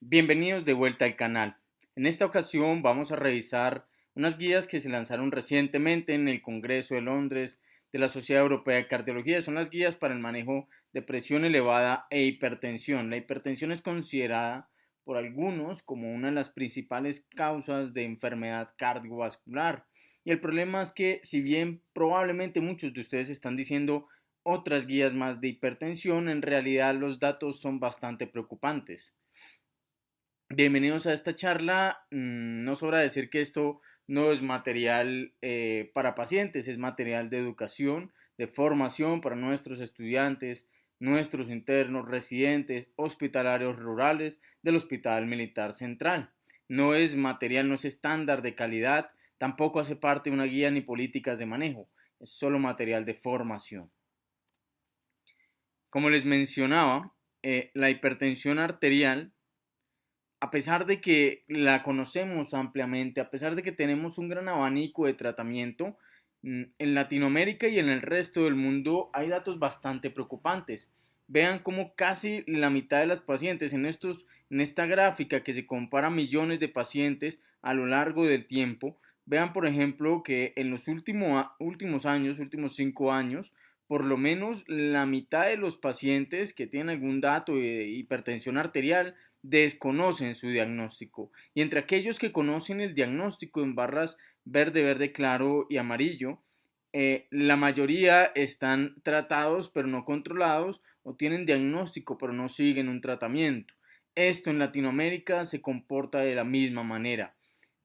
Bienvenidos de vuelta al canal. En esta ocasión vamos a revisar unas guías que se lanzaron recientemente en el Congreso de Londres de la Sociedad Europea de Cardiología. Son las guías para el manejo de presión elevada e hipertensión. La hipertensión es considerada por algunos como una de las principales causas de enfermedad cardiovascular. Y el problema es que si bien probablemente muchos de ustedes están diciendo otras guías más de hipertensión, en realidad los datos son bastante preocupantes. Bienvenidos a esta charla. No sobra decir que esto no es material para pacientes, es material de educación, de formación para nuestros estudiantes, nuestros internos, residentes, hospitalarios rurales del Hospital Militar Central. No es material, no es estándar de calidad, tampoco hace parte de una guía ni políticas de manejo, es solo material de formación. Como les mencionaba, la hipertensión arterial, a pesar de que la conocemos ampliamente, a pesar de que tenemos un gran abanico de tratamiento, en Latinoamérica y en el resto del mundo hay datos bastante preocupantes. Vean cómo casi la mitad de las pacientes en esta gráfica que se compara millones de pacientes a lo largo del tiempo, vean por ejemplo que en los últimos años, últimos 5 años, por lo menos la mitad de los pacientes que tienen algún dato de hipertensión arterial desconocen su diagnóstico, y entre aquellos que conocen el diagnóstico en barras verde, verde claro y amarillo, la mayoría están tratados pero no controlados, o tienen diagnóstico pero no siguen un tratamiento. Esto en Latinoamérica se comporta de la misma manera.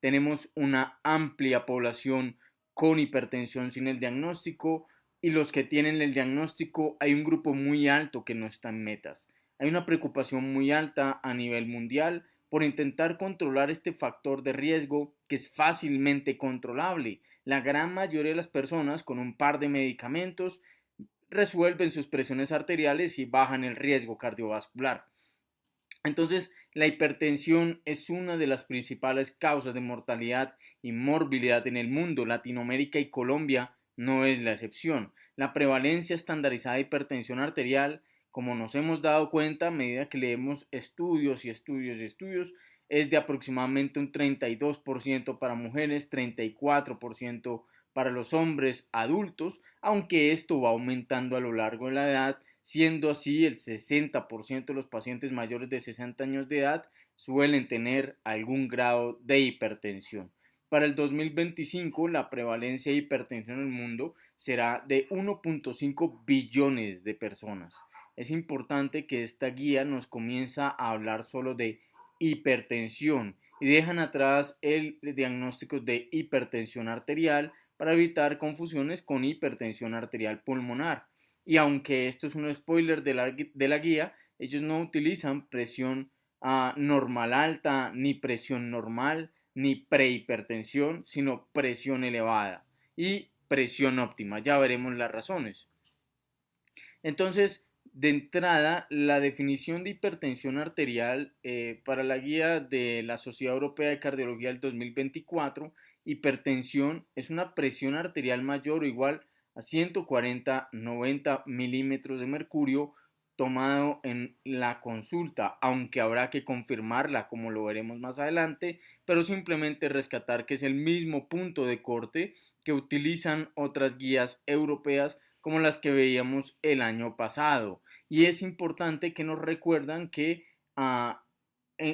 Tenemos una amplia población con hipertensión sin el diagnóstico, y los que tienen el diagnóstico hay un grupo muy alto que no está en metas. Hay una preocupación muy alta a nivel mundial por intentar controlar este factor de riesgo que es fácilmente controlable. La gran mayoría de las personas con un par de medicamentos resuelven sus presiones arteriales y bajan el riesgo cardiovascular. Entonces, la hipertensión es una de las principales causas de mortalidad y morbilidad en el mundo. Latinoamérica y Colombia no es la excepción. La prevalencia estandarizada de hipertensión arterial, como nos hemos dado cuenta a medida que leemos estudios y estudios y estudios, es de aproximadamente un 32% para mujeres, 34% para los hombres adultos, aunque esto va aumentando a lo largo de la edad, siendo así el 60% de los pacientes mayores de 60 años de edad suelen tener algún grado de hipertensión. Para el 2025, la prevalencia de hipertensión en el mundo será de 1.5 billones de personas. Es importante que esta guía nos comienza a hablar solo de hipertensión y dejan atrás el diagnóstico de hipertensión arterial para evitar confusiones con hipertensión arterial pulmonar. Y aunque esto es un spoiler de la guía, ellos no utilizan presión normal alta, ni presión normal, ni prehipertensión, sino presión elevada y presión óptima. Ya veremos las razones. Entonces, de entrada, la definición de hipertensión arterial para la guía de la Sociedad Europea de Cardiología del 2024, hipertensión es una presión arterial mayor o igual a 140-90 milímetros de mercurio tomado en la consulta, aunque habrá que confirmarla como lo veremos más adelante, pero simplemente rescatar que es el mismo punto de corte que utilizan otras guías europeas como las que veíamos el año pasado. Y es importante que nos recuerdan que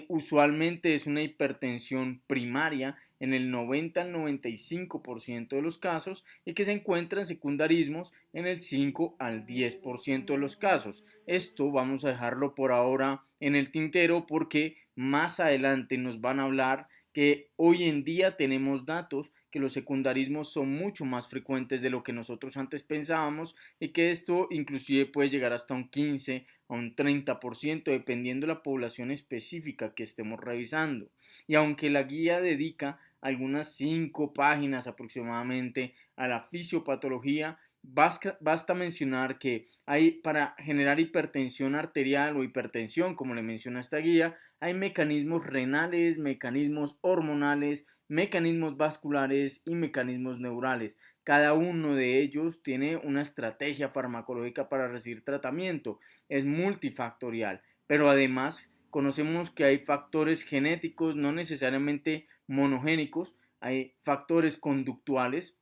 usualmente es una hipertensión primaria en el 90 al 95% de los casos, y que se encuentran secundarismos en el 5 al 10% de los casos. Esto vamos a dejarlo por ahora en el tintero porque más adelante nos van a hablar que hoy en día tenemos datos que los secundarismos son mucho más frecuentes de lo que nosotros antes pensábamos, y que esto inclusive puede llegar hasta un 15 a un 30% dependiendo de la población específica que estemos revisando. Y aunque la guía dedica algunas 5 páginas aproximadamente a la fisiopatología, basta mencionar que hay, para generar hipertensión arterial o hipertensión, como le menciona esta guía, hay mecanismos renales, mecanismos hormonales, mecanismos vasculares y mecanismos neurales. Cada uno de ellos tiene una estrategia farmacológica para recibir tratamiento, es multifactorial, pero además conocemos que hay factores genéticos, no necesariamente monogénicos, hay factores conductuales,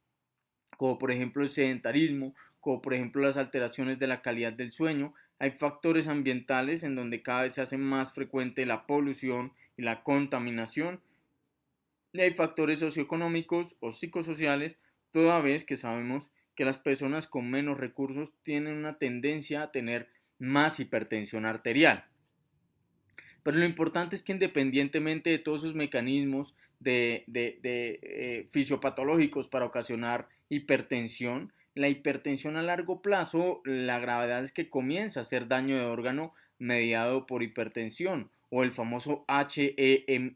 como por ejemplo el sedentarismo, como por ejemplo las alteraciones de la calidad del sueño. Hay factores ambientales en donde cada vez se hace más frecuente la polución y la contaminación. Y hay factores socioeconómicos o psicosociales, toda vez que sabemos que las personas con menos recursos tienen una tendencia a tener más hipertensión arterial. Pero lo importante es que independientemente de todos esos mecanismos fisiopatológicos para ocasionar hipertensión, la hipertensión a largo plazo, la gravedad es que comienza a hacer daño de órgano mediado por hipertensión o el famoso HMOD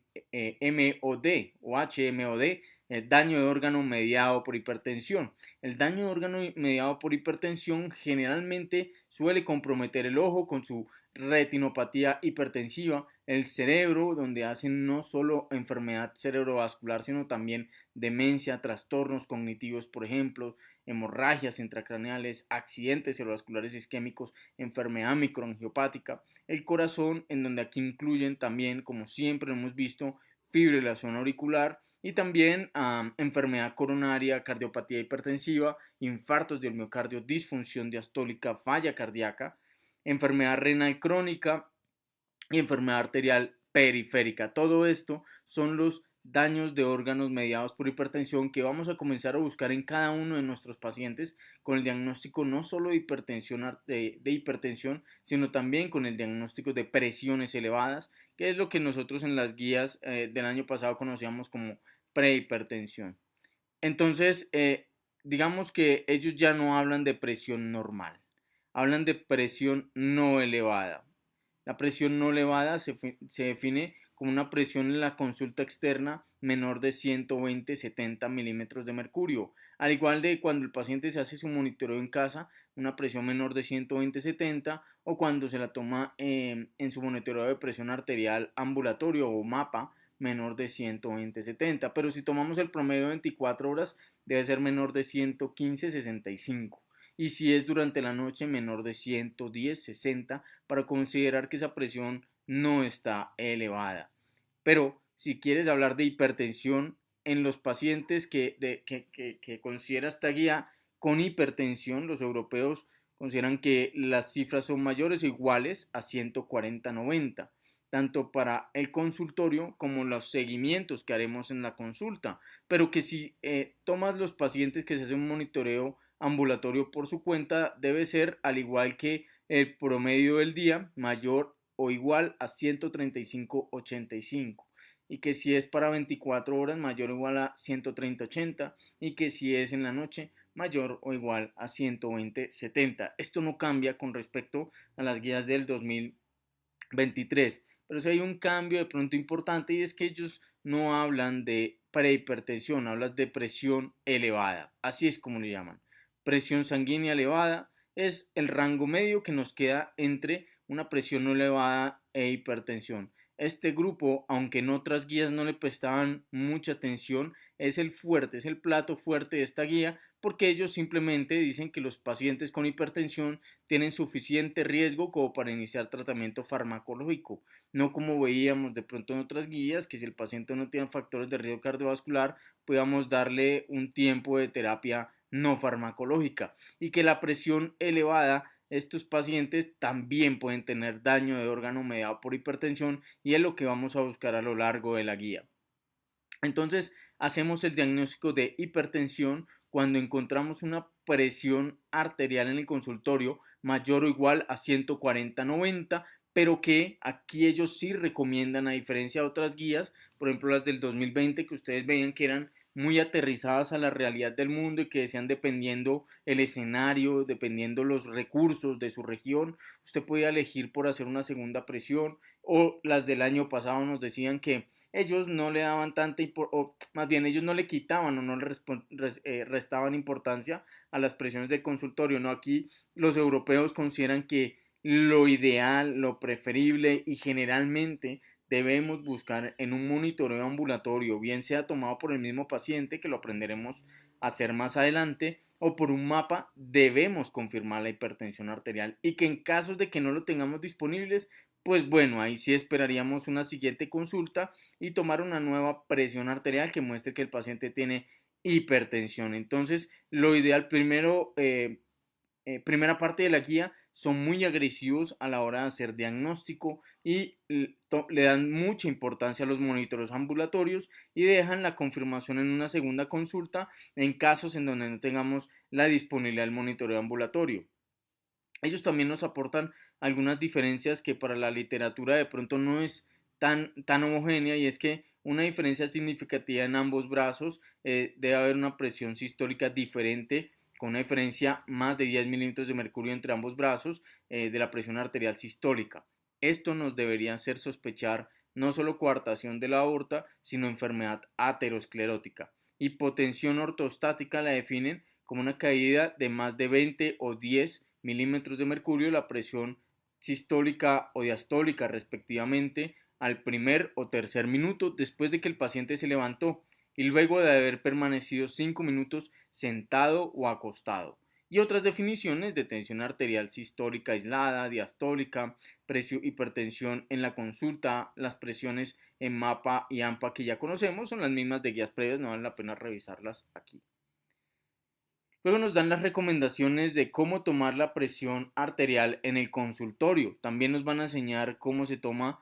o HMOD, el daño de órgano mediado por hipertensión. El daño de órgano mediado por hipertensión generalmente suele comprometer el ojo con su retinopatía hipertensiva, el cerebro, donde hacen no solo enfermedad cerebrovascular, sino también demencia, trastornos cognitivos, por ejemplo, hemorragias intracraneales, accidentes cerebrovasculares isquémicos, enfermedad microangiopática, el corazón, en donde aquí incluyen también, como siempre hemos visto, fibrilación auricular y también enfermedad coronaria, cardiopatía hipertensiva, infartos del miocardio, disfunción diastólica, falla cardíaca, enfermedad renal crónica y enfermedad arterial periférica. Todo esto son los daños de órganos mediados por hipertensión que vamos a comenzar a buscar en cada uno de nuestros pacientes con el diagnóstico no solo de hipertensión, sino también con el diagnóstico de presiones elevadas, que es lo que nosotros en las guías del año pasado conocíamos como prehipertensión. Entonces, digamos que ellos ya no hablan de presión normal, hablan de presión no elevada. La presión no elevada se define como una presión en la consulta externa menor de 120-70 milímetros de mercurio. Al igual de cuando el paciente se hace su monitoreo en casa, una presión menor de 120-70, o cuando se la toma en su monitoreo de presión arterial ambulatorio o MAPA, menor de 120-70. Pero si tomamos el promedio de 24 horas, debe ser menor de 115-65. Y si es durante la noche, menor de 110-60, para considerar que esa presión no está elevada. Pero si quieres hablar de hipertensión en los pacientes que considera esta guía con hipertensión, los europeos consideran que las cifras son mayores o iguales a 140-90, tanto para el consultorio como los seguimientos que haremos en la consulta. Pero que si tomas los pacientes que se hacen un monitoreo ambulatorio por su cuenta, debe ser al igual que el promedio del día, mayor o igual a 135-85, y que si es para 24 horas, mayor o igual a 130-80, y que si es en la noche, mayor o igual a 120-70. Esto no cambia con respecto a las guías del 2023, pero sí hay un cambio de pronto importante, y es que ellos no hablan de prehipertensión, hablan de presión elevada, así es como le llaman. Presión sanguínea elevada es el rango medio que nos queda entre una presión no elevada e hipertensión. Este grupo, aunque en otras guías no le prestaban mucha atención, es el fuerte, es el plato fuerte de esta guía, porque ellos simplemente dicen que los pacientes con hipertensión tienen suficiente riesgo como para iniciar tratamiento farmacológico, no como veíamos de pronto en otras guías, que si el paciente no tiene factores de riesgo cardiovascular, podamos darle un tiempo de terapia no farmacológica, y que la presión elevada, estos pacientes también pueden tener daño de órgano mediado por hipertensión, y es lo que vamos a buscar a lo largo de la guía. Entonces, hacemos el diagnóstico de hipertensión cuando encontramos una presión arterial en el consultorio mayor o igual a 140-90, pero que aquí ellos sí recomiendan, a diferencia de otras guías, por ejemplo las del 2020, que ustedes veían que eran muy aterrizadas a la realidad del mundo y que decían, dependiendo el escenario, dependiendo los recursos de su región, usted podía elegir por hacer una segunda presión, o las del año pasado nos decían que ellos no le daban tanta, o más bien ellos no le quitaban o no le restaban importancia a las presiones de consultorio, ¿no? Aquí los europeos consideran que lo ideal, lo preferible y generalmente debemos buscar en un monitoreo ambulatorio, bien sea tomado por el mismo paciente, que lo aprenderemos a hacer más adelante, o por un mapa, debemos confirmar la hipertensión arterial, y que en casos de que no lo tengamos disponibles, pues bueno, ahí sí esperaríamos una siguiente consulta y tomar una nueva presión arterial que muestre que el paciente tiene hipertensión. Entonces, lo ideal primero, primera parte de la guía, son muy agresivos a la hora de hacer diagnóstico y le dan mucha importancia a los monitoreos ambulatorios y dejan la confirmación en una segunda consulta en casos en donde no tengamos la disponibilidad del monitoreo ambulatorio. Ellos también nos aportan algunas diferencias que para la literatura de pronto no es tan homogénea, y es que una diferencia significativa en ambos brazos, debe haber una presión sistólica diferente, con una diferencia más de 10 milímetros de mercurio entre ambos brazos, de la presión arterial sistólica. Esto nos debería hacer sospechar no solo coartación de la aorta, sino enfermedad aterosclerótica. Hipotensión ortostática la definen como una caída de más de 20 o 10 milímetros de mercurio la presión sistólica o diastólica respectivamente al primer o tercer minuto después de que el paciente se levantó y luego de haber permanecido 5 minutos sentado o acostado. Y otras definiciones de tensión arterial sistólica aislada, diastólica, hipertensión en la consulta, las presiones en MAPA y AMPA que ya conocemos son las mismas de guías previas, no vale la pena revisarlas aquí. Luego nos dan las recomendaciones de cómo tomar la presión arterial en el consultorio. También nos van a enseñar cómo se toma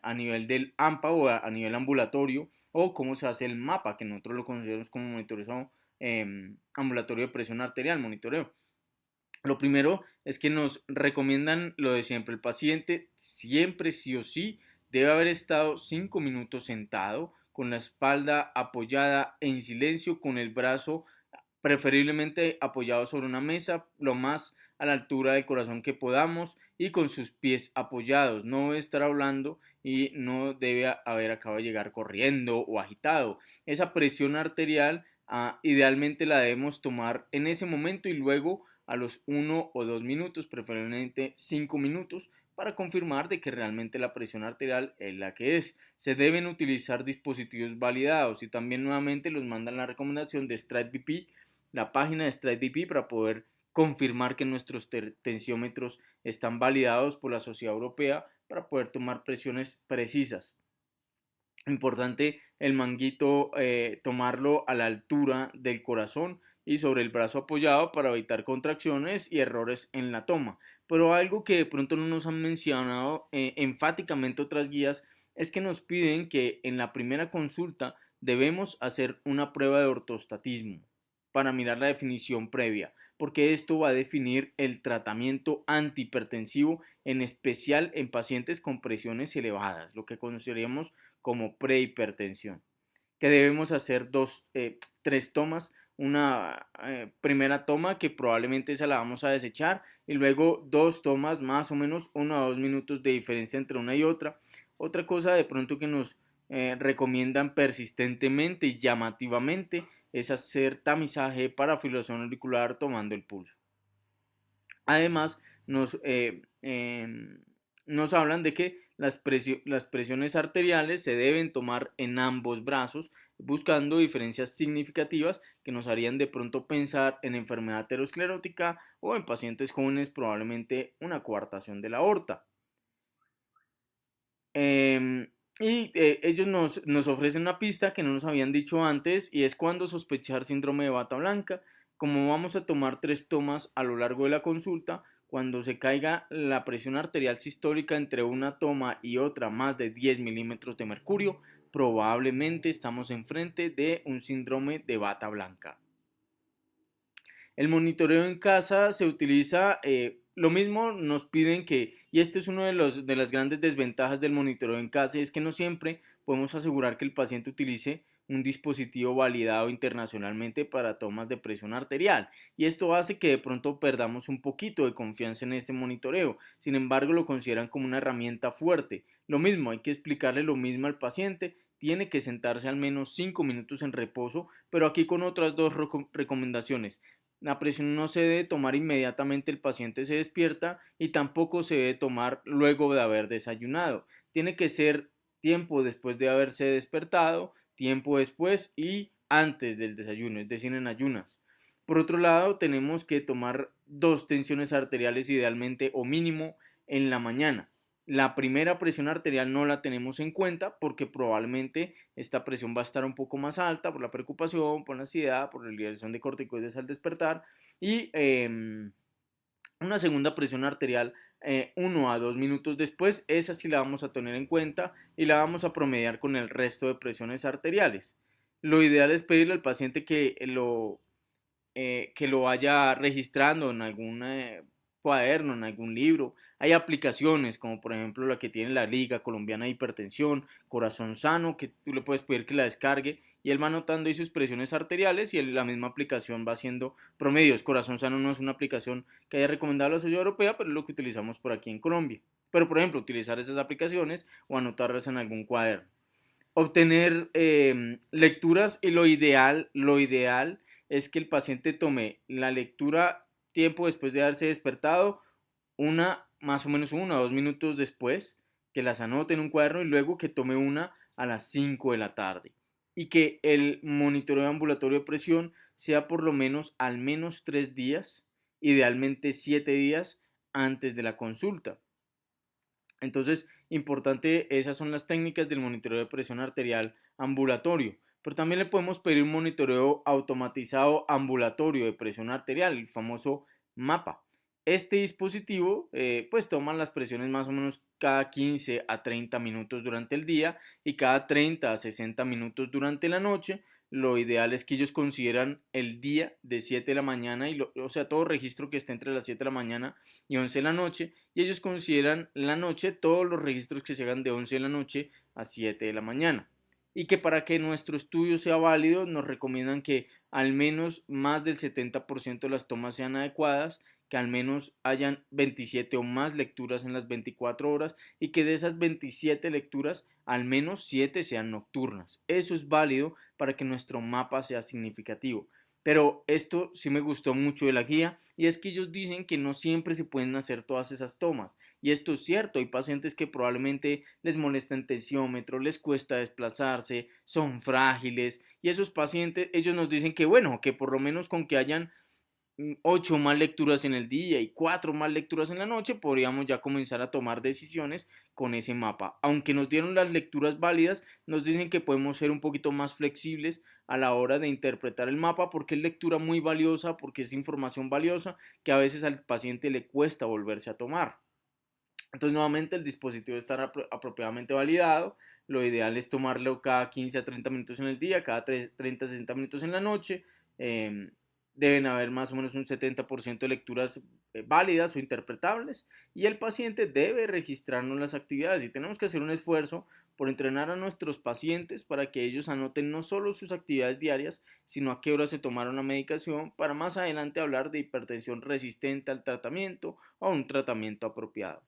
a nivel del AMPA o a nivel ambulatorio, o cómo se hace el MAPA, que nosotros lo consideramos como monitoreo ambulatorio de presión arterial, monitoreo. Lo primero es que nos recomiendan lo de siempre. El paciente siempre sí o sí debe haber estado 5 minutos sentado, con la espalda apoyada en silencio, con el brazo preferiblemente apoyado sobre una mesa, lo más a la altura del corazón que podamos, y con sus pies apoyados. No debe estar hablando y no debe haber acabado de llegar corriendo o agitado. Esa presión arterial, idealmente la debemos tomar en ese momento y luego a los 1 o 2 minutos, preferiblemente 5 minutos, para confirmar de que realmente la presión arterial es la que es. Se deben utilizar dispositivos validados y también nuevamente los mandan la recomendación de StrideBP, la página de StrideBP, para poder confirmar que nuestros tensiómetros están validados por la Sociedad Europea para poder tomar presiones precisas. Importante el manguito, tomarlo a la altura del corazón y sobre el brazo apoyado para evitar contracciones y errores en la toma. Pero algo que de pronto no nos han mencionado enfáticamente otras guías es que nos piden que en la primera consulta debemos hacer una prueba de ortostatismo para mirar la definición previa, porque esto va a definir el tratamiento antihipertensivo, en especial en pacientes con presiones elevadas, lo que conoceríamos como prehipertensión, que debemos hacer tres tomas. Una primera toma que probablemente esa la vamos a desechar, y luego dos tomas más o menos 1 a 2 minutos de diferencia entre una y otra. Otra cosa de pronto que nos recomiendan persistentemente y llamativamente es hacer tamizaje para fibrilación auricular tomando el pulso. Además, nos hablan de que las presiones arteriales se deben tomar en ambos brazos, buscando diferencias significativas que nos harían de pronto pensar en enfermedad aterosclerótica o en pacientes jóvenes probablemente una coartación de la aorta. Ellos nos ofrecen una pista que no nos habían dicho antes, y es cuando sospechar síndrome de bata blanca. Como vamos a tomar 3 tomas a lo largo de la consulta, cuando se caiga la presión arterial sistólica entre una toma y otra más de 10 milímetros de mercurio, probablemente estamos enfrente de un síndrome de bata blanca. El monitoreo en casa se utiliza, lo mismo nos piden que, y este es uno de las grandes desventajas del monitoreo en casa, es que no siempre podemos asegurar que el paciente utilice un dispositivo validado internacionalmente para tomas de presión arterial, y esto hace que de pronto perdamos un poquito de confianza en este monitoreo. Sin embargo, lo consideran como una herramienta fuerte. Lo mismo, hay que explicarle lo mismo al paciente, tiene que sentarse al menos 5 minutos en reposo, pero aquí con otras dos recomendaciones. La presión no se debe tomar inmediatamente el paciente se despierta, y tampoco se debe tomar luego de haber desayunado. Tiene que ser tiempo después de haberse despertado, tiempo después y antes del desayuno, es decir, en ayunas. Por otro lado, tenemos que tomar 2 tensiones arteriales idealmente o mínimo en la mañana. La primera presión arterial no la tenemos en cuenta porque probablemente esta presión va a estar un poco más alta por la preocupación, por la ansiedad, por la liberación de corticoides al despertar y una segunda presión arterial 1 a 2 minutos después, esa sí la vamos a tener en cuenta y la vamos a promediar con el resto de presiones arteriales. Lo ideal es pedirle al paciente que lo vaya registrando en algún cuaderno, en algún libro. Hay aplicaciones como por ejemplo la que tiene la Liga Colombiana de Hipertensión, Corazón Sano, que tú le puedes pedir que la descargue y él va anotando ahí sus presiones arteriales y la misma aplicación va haciendo promedios. Corazón Sano no es una aplicación que haya recomendado la Sociedad Europea, pero es lo que utilizamos por aquí en Colombia. Pero por ejemplo, utilizar esas aplicaciones o anotarlas en algún cuaderno, obtener lecturas y lo ideal es que el paciente tome la lectura tiempo después de haberse despertado, más o menos 1 o 2 minutos después, que las anote en un cuaderno y luego que tome una a las 5 de la tarde. Y que el monitoreo ambulatorio de presión sea por lo menos al menos 3 días, idealmente 7 días antes de la consulta. Entonces, importante, esas son las técnicas del monitoreo de presión arterial ambulatorio. Pero también le podemos pedir un monitoreo automatizado ambulatorio de presión arterial, el famoso MAPA. Este dispositivo pues toma las presiones más o menos cada 15 a 30 minutos durante el día y cada 30 a 60 minutos durante la noche. Lo ideal es que ellos consideran el día de 7 de la mañana, o sea, todo registro que esté entre las 7 de la mañana y 11 de la noche, y ellos consideran la noche todos los registros que se hagan de 11 de la noche a 7 de la mañana. Y que para que nuestro estudio sea válido nos recomiendan que al menos más del 70% de las tomas sean adecuadas, que al menos hayan 27 o más lecturas en las 24 horas y que de esas 27 lecturas al menos 7 sean nocturnas. Eso es válido para que nuestro mapa sea significativo. Pero esto sí me gustó mucho de la guía y es que ellos dicen que no siempre se pueden hacer todas esas tomas. Y esto es cierto, hay pacientes que probablemente les molesta el tensiómetro, les cuesta desplazarse, son frágiles y esos pacientes, ellos nos dicen que bueno, que por lo menos con que hayan 8 más lecturas en el día y 4 más lecturas en la noche, podríamos ya comenzar a tomar decisiones con ese mapa. Aunque nos dieron las lecturas válidas, nos dicen que podemos ser un poquito más flexibles a la hora de interpretar el mapa porque es lectura muy valiosa, porque es información valiosa que a veces al paciente le cuesta volverse a tomar. Entonces, nuevamente, el dispositivo debe estar apropiadamente validado. Lo ideal es tomarlo cada 15 a 30 minutos en el día, cada 30 a 60 minutos en la noche. Eh, Deben haber más o menos un 70% de lecturas válidas o interpretables y el paciente debe registrarnos las actividades y tenemos que hacer un esfuerzo por entrenar a nuestros pacientes para que ellos anoten no solo sus actividades diarias, sino a qué hora se tomaron la medicación para más adelante hablar de hipertensión resistente al tratamiento o un tratamiento apropiado.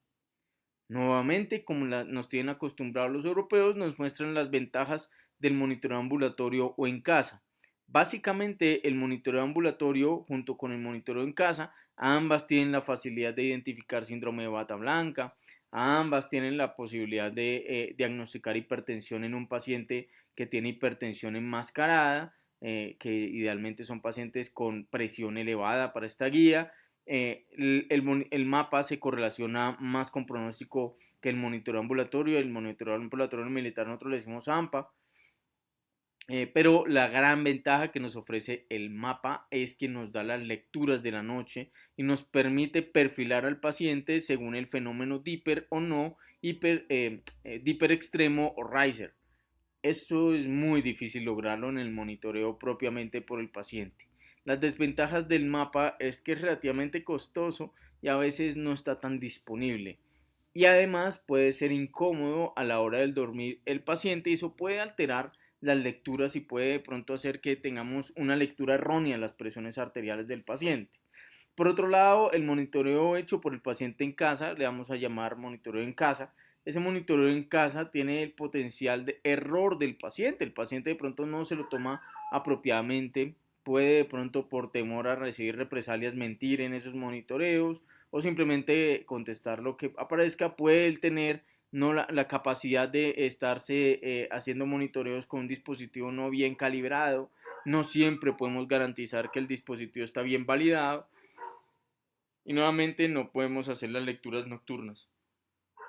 Nuevamente, como nos tienen acostumbrados los europeos, nos muestran las ventajas del monitoreo ambulatorio o en casa. Básicamente, el monitoreo ambulatorio junto con el monitoreo en casa, ambas tienen la facilidad de identificar síndrome de bata blanca, ambas tienen la posibilidad de diagnosticar hipertensión en un paciente que tiene hipertensión enmascarada, que idealmente son pacientes con presión elevada para esta guía. El mapa se correlaciona más con pronóstico que el monitoreo ambulatorio. El monitoreo ambulatorio militar nosotros le decimos AMPA. Pero la gran ventaja que nos ofrece el mapa es que nos da las lecturas de la noche y nos permite perfilar al paciente según el fenómeno Dipper o no, Dipper extremo o riser. Esto es muy difícil lograrlo en el monitoreo propiamente por el paciente. Las desventajas del mapa es que es relativamente costoso y a veces no está tan disponible. Y además puede ser incómodo a la hora del dormir el paciente y eso puede alterar las lecturas y puede de pronto hacer que tengamos una lectura errónea de las presiones arteriales del paciente. Por otro lado, el monitoreo hecho por el paciente en casa, le vamos a llamar monitoreo en casa. Ese monitoreo en casa tiene el potencial de error del paciente. El paciente de pronto no se lo toma apropiadamente, puede de pronto por temor a recibir represalias mentir en esos monitoreos o simplemente contestar lo que aparezca. Puede él tener no la capacidad de estarse haciendo monitoreos con un dispositivo no bien calibrado. No siempre podemos garantizar que el dispositivo está bien validado y nuevamente no podemos hacer las lecturas nocturnas.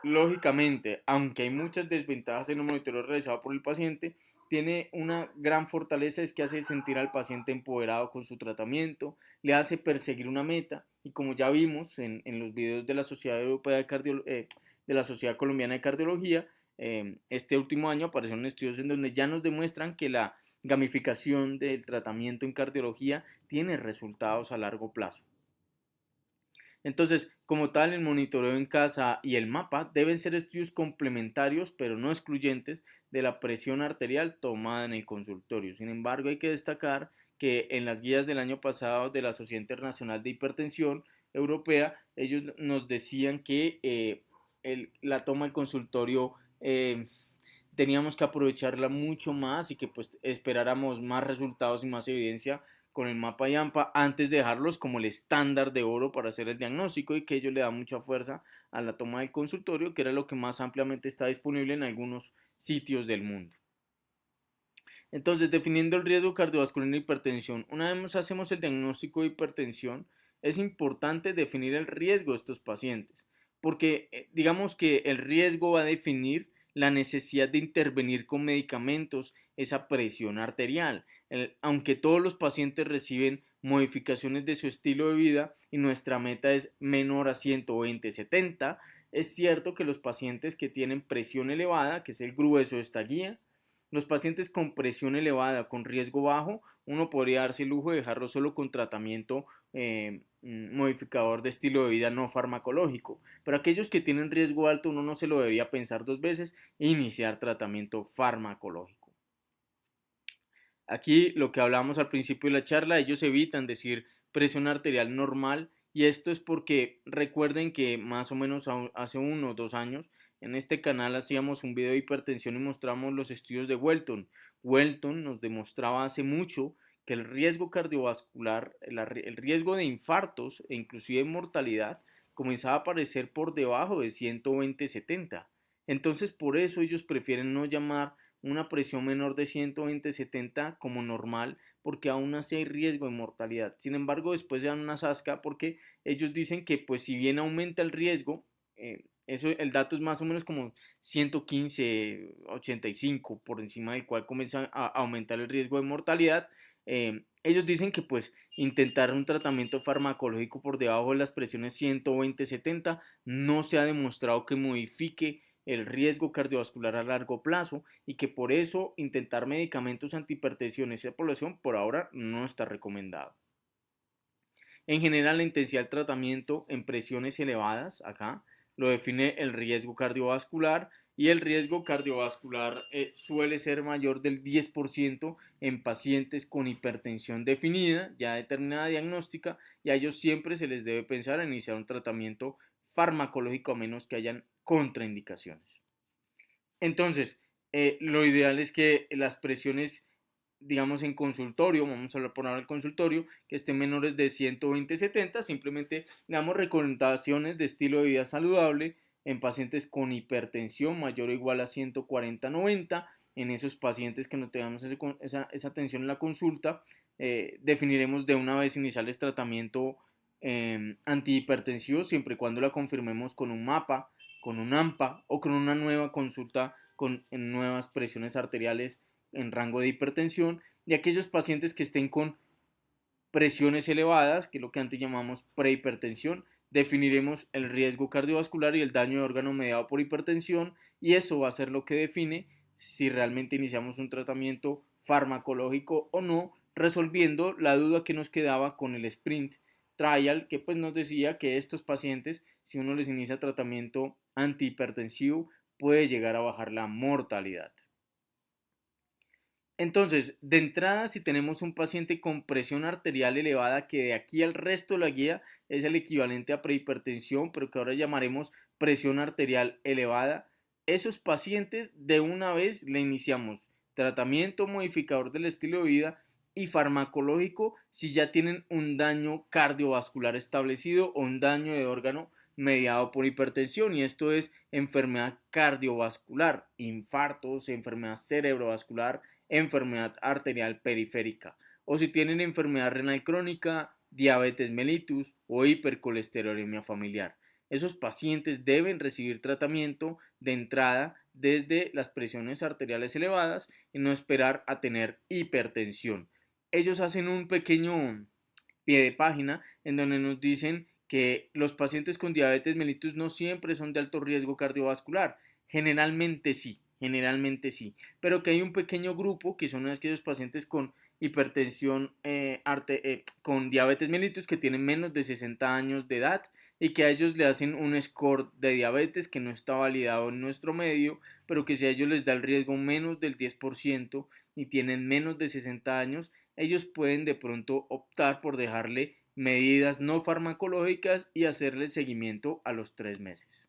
lógicamente, aunque hay muchas desventajas en el monitoreo realizado por el paciente, tiene una gran fortaleza, es que hace sentir al paciente empoderado con su tratamiento, le hace perseguir una meta y como ya vimos en los videos de la Sociedad Europea de la Sociedad Colombiana de Cardiología, este último año aparecieron estudios en donde ya nos demuestran que la gamificación del tratamiento en cardiología tiene resultados a largo plazo. Entonces, como tal, el monitoreo en casa y el mapa deben ser estudios complementarios, pero no excluyentes, de la presión arterial tomada en el consultorio. Sin embargo, hay que destacar que en las guías del año pasado de la Sociedad Internacional de Hipertensión Europea, ellos nos decían que la toma del consultorio teníamos que aprovecharla mucho más y que pues esperáramos más resultados y más evidencia con el mapa y AMPA antes de dejarlos como el estándar de oro para hacer el diagnóstico y que ello le da mucha fuerza a la toma del consultorio, que era lo que más ampliamente está disponible en algunos sitios del mundo. Entonces, definiendo el riesgo cardiovascular en hipertensión, una vez hacemos el diagnóstico de hipertensión, es importante definir el riesgo de estos pacientes, porque digamos que el riesgo va a definir la necesidad de intervenir con medicamentos, esa presión arterial. Aunque todos los pacientes reciben modificaciones de su estilo de vida y nuestra meta es menor a 120/70, es cierto que los pacientes que tienen presión elevada, que es el grueso de esta guía, los pacientes con presión elevada, con riesgo bajo, uno podría darse el lujo de dejarlo solo con tratamiento modificador de estilo de vida no farmacológico. Pero aquellos que tienen riesgo alto, uno no se lo debería pensar dos veces e iniciar tratamiento farmacológico. Aquí lo que hablamos al principio de la charla, ellos evitan decir presión arterial normal y esto es porque recuerden que más o menos hace 1 o 2 años en este canal hacíamos un video de hipertensión y mostramos los estudios de Welton. Welton nos demostraba hace mucho que el riesgo cardiovascular, el riesgo de infartos e inclusive mortalidad comenzaba a aparecer por debajo de 120/70. Entonces por eso ellos prefieren no llamar una presión menor de 120/70 como normal porque aún así hay riesgo de mortalidad. Sin embargo, después se dan una zasca porque ellos dicen que pues si bien aumenta el riesgo, el dato es más o menos como 115/85 por encima del cual comienza a aumentar el riesgo de mortalidad. Ellos dicen que pues intentar un tratamiento farmacológico por debajo de las presiones 120/70 no se ha demostrado que modifique el riesgo cardiovascular a largo plazo y que por eso intentar medicamentos antihipertensión en esa población por ahora no está recomendado. En general, la intensidad del tratamiento en presiones elevadas, acá, lo define el riesgo cardiovascular y el riesgo cardiovascular suele ser mayor del 10% en pacientes con hipertensión definida, ya determinada diagnóstica, y a ellos siempre se les debe pensar en iniciar un tratamiento farmacológico a menos que hayan contraindicaciones. Entonces, lo ideal es que las presiones, digamos en consultorio, vamos a hablar por ahora del consultorio, que estén menores de 120/70, simplemente damos recomendaciones de estilo de vida saludable en pacientes con hipertensión mayor o igual a 140/90, en esos pacientes que no tengamos esa atención en la consulta, definiremos de una vez iniciarles tratamiento antihipertensivo siempre y cuando la confirmemos con un mapa, con un AMPA o con una nueva consulta con nuevas presiones arteriales en rango de hipertensión y aquellos pacientes que estén con presiones elevadas, que es lo que antes llamamos prehipertensión, definiremos el riesgo cardiovascular y el daño de órgano mediado por hipertensión y eso va a ser lo que define si realmente iniciamos un tratamiento farmacológico o no, resolviendo la duda que nos quedaba con el sprint trial que pues nos decía que estos pacientes, si uno les inicia tratamiento antihipertensivo, puede llegar a bajar la mortalidad. Entonces, de entrada, si tenemos un paciente con presión arterial elevada, que de aquí al resto de la guía es el equivalente a prehipertensión, pero que ahora llamaremos presión arterial elevada, esos pacientes de una vez le iniciamos tratamiento modificador del estilo de vida y farmacológico si ya tienen un daño cardiovascular establecido o un daño de órgano mediado por hipertensión y esto es enfermedad cardiovascular, infartos, enfermedad cerebrovascular, enfermedad arterial periférica o si tienen enfermedad renal crónica, diabetes mellitus o hipercolesterolemia familiar. Esos pacientes deben recibir tratamiento de entrada desde las presiones arteriales elevadas y no esperar a tener hipertensión. Ellos hacen un pequeño pie de página en donde nos dicen que los pacientes con diabetes mellitus no siempre son de alto riesgo cardiovascular. Generalmente sí, pero que hay un pequeño grupo que son aquellos pacientes con hipertensión, con diabetes mellitus que tienen menos de 60 años de edad y que a ellos le hacen un score de diabetes que no está validado en nuestro medio, pero que si a ellos les da el riesgo menos del 10% y tienen menos de 60 años, ellos pueden de pronto optar por dejarle medidas no farmacológicas y hacerle el seguimiento a los 3 meses.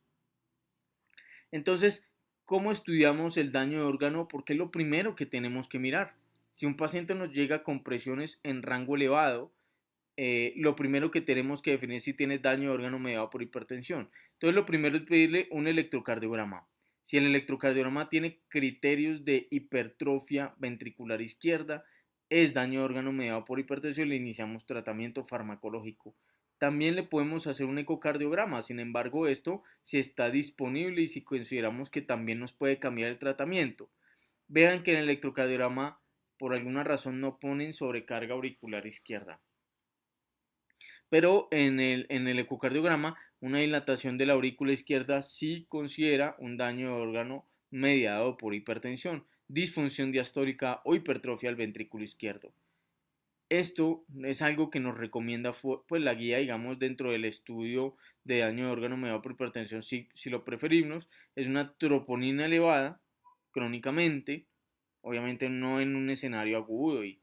Entonces, ¿cómo estudiamos el daño de órgano? Porque es lo primero que tenemos que mirar. Si un paciente nos llega con presiones en rango elevado, lo primero que tenemos que definir es si tiene daño de órgano mediado por hipertensión. Entonces, lo primero es pedirle un electrocardiograma. Si el electrocardiograma tiene criterios de hipertrofia ventricular izquierda, es daño de órgano mediado por hipertensión, le iniciamos tratamiento farmacológico. También le podemos hacer un ecocardiograma, sin embargo, esto si está disponible y si consideramos que también nos puede cambiar el tratamiento. Vean que en el electrocardiograma por alguna razón no ponen sobrecarga auricular izquierda. Pero en el ecocardiograma, una dilatación de la aurícula izquierda sí considera un daño de órgano mediado por hipertensión, disfunción diastólica o hipertrofia del ventrículo izquierdo. Esto es algo que nos recomienda pues, la guía, digamos, dentro del estudio de daño de órgano mediado por hipertensión, si lo preferimos, es una troponina elevada crónicamente, obviamente no en un escenario agudo, y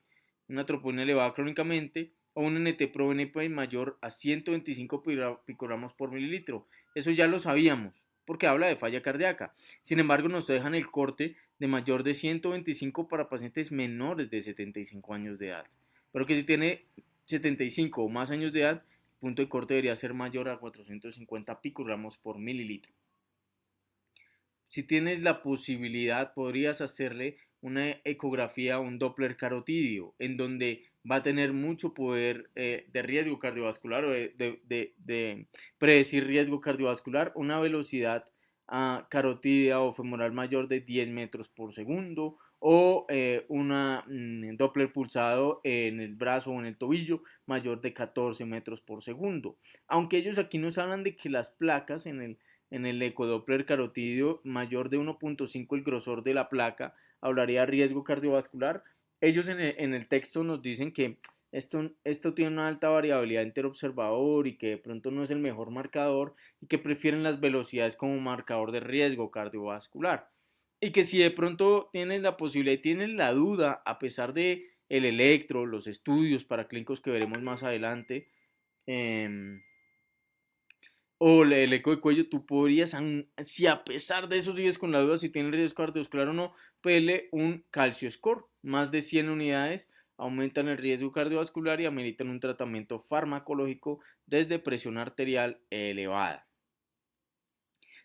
una troponina elevada crónicamente, o un NT-proBNP mayor a 125 picogramos por mililitro. Eso ya lo sabíamos, porque habla de falla cardíaca. Sin embargo, nos dejan el corte de mayor de 125 para pacientes menores de 75 años de edad. Pero que si tiene 75 o más años de edad, el punto de corte debería ser mayor a 450 picogramos por mililitro. Si tienes la posibilidad, podrías hacerle una ecografía, un Doppler carotidio, en donde va a tener mucho poder de riesgo cardiovascular o de predecir riesgo cardiovascular, una velocidad carotidia o femoral mayor de 10 metros por segundo o una Doppler pulsado en el brazo o en el tobillo mayor de 14 metros por segundo. Aunque ellos aquí nos hablan de que las placas en el ecodoppler carotidio mayor de 1.5 el grosor de la placa hablaría de riesgo cardiovascular. Ellos en el texto nos dicen que esto tiene una alta variabilidad interobservador y que de pronto no es el mejor marcador y que prefieren las velocidades como marcador de riesgo cardiovascular. Y que si de pronto tienes la posibilidad y tienes la duda, a pesar de el electro, los estudios paraclínicos que veremos más adelante, eh, o el eco de cuello, tú podrías, si a pesar de eso sigues con la duda si tiene riesgo cardiovascular o no, pedirle un calcio score. Más de 100 unidades aumentan el riesgo cardiovascular y ameritan un tratamiento farmacológico desde presión arterial elevada.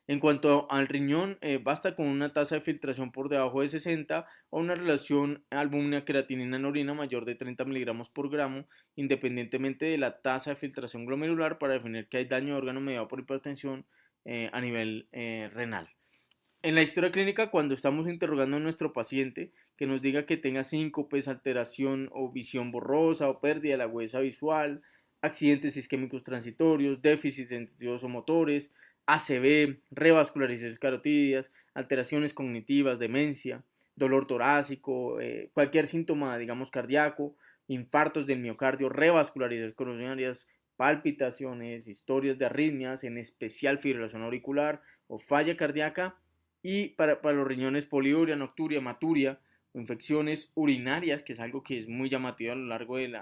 En cuanto al riñón, basta con una tasa de filtración por debajo de 60 o una relación albúmina-creatinina en orina mayor de 30 miligramos por gramo, independientemente de la tasa de filtración glomerular, para definir que hay daño de órgano mediado por hipertensión a nivel renal. En la historia clínica, cuando estamos interrogando a nuestro paciente, que nos diga que tenga síncopes, alteración o visión borrosa o pérdida de la agudeza visual, accidentes isquémicos transitorios, déficits sensitivosos o motores, ACV, revascularizaciones carotidias, alteraciones cognitivas, demencia, dolor torácico, cualquier síntoma, digamos, cardíaco, infartos del miocardio, revascularizaciones coronarias, palpitaciones, historias de arritmias, en especial fibrilación auricular o falla cardíaca, y para los riñones poliuria, nocturia, maturia o infecciones urinarias, que es algo que es muy llamativo a lo largo del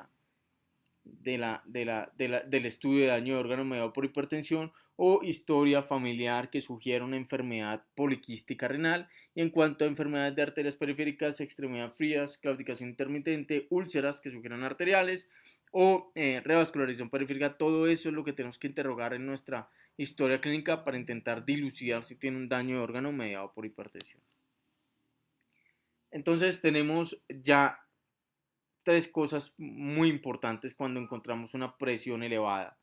estudio de daño de órgano mediado por hipertensión, o historia familiar que sugiera una enfermedad poliquística renal. Y en cuanto a enfermedades de arterias periféricas, extremidad frías, claudicación intermitente, úlceras que sugieran arteriales o revascularización periférica, todo eso es lo que tenemos que interrogar en nuestra historia clínica para intentar dilucidar si tiene un daño de órgano mediado por hipertensión. Entonces tenemos ya tres cosas muy importantes cuando encontramos una presión elevada,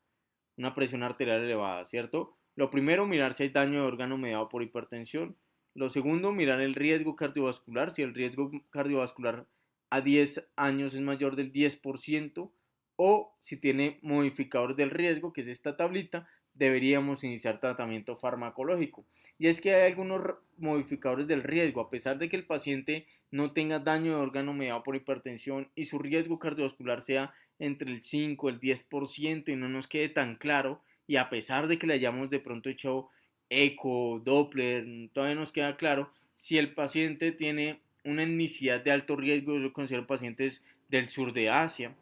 una presión arterial elevada, ¿cierto? Lo primero, mirar si hay daño de órgano mediado por hipertensión. Lo segundo, mirar el riesgo cardiovascular, si el riesgo cardiovascular a 10 años es mayor del 10% o si tiene modificadores del riesgo, que es esta tablita, deberíamos iniciar tratamiento farmacológico. Y es que hay algunos modificadores del riesgo, a pesar de que el paciente no tenga daño de órgano mediado por hipertensión y su riesgo cardiovascular sea entre el 5 y el 10% y no nos quede tan claro, y a pesar de que le hayamos de pronto hecho eco, Doppler, todavía nos queda claro si el paciente tiene una etnicidad de alto riesgo. Yo considero pacientes del sur de Asia,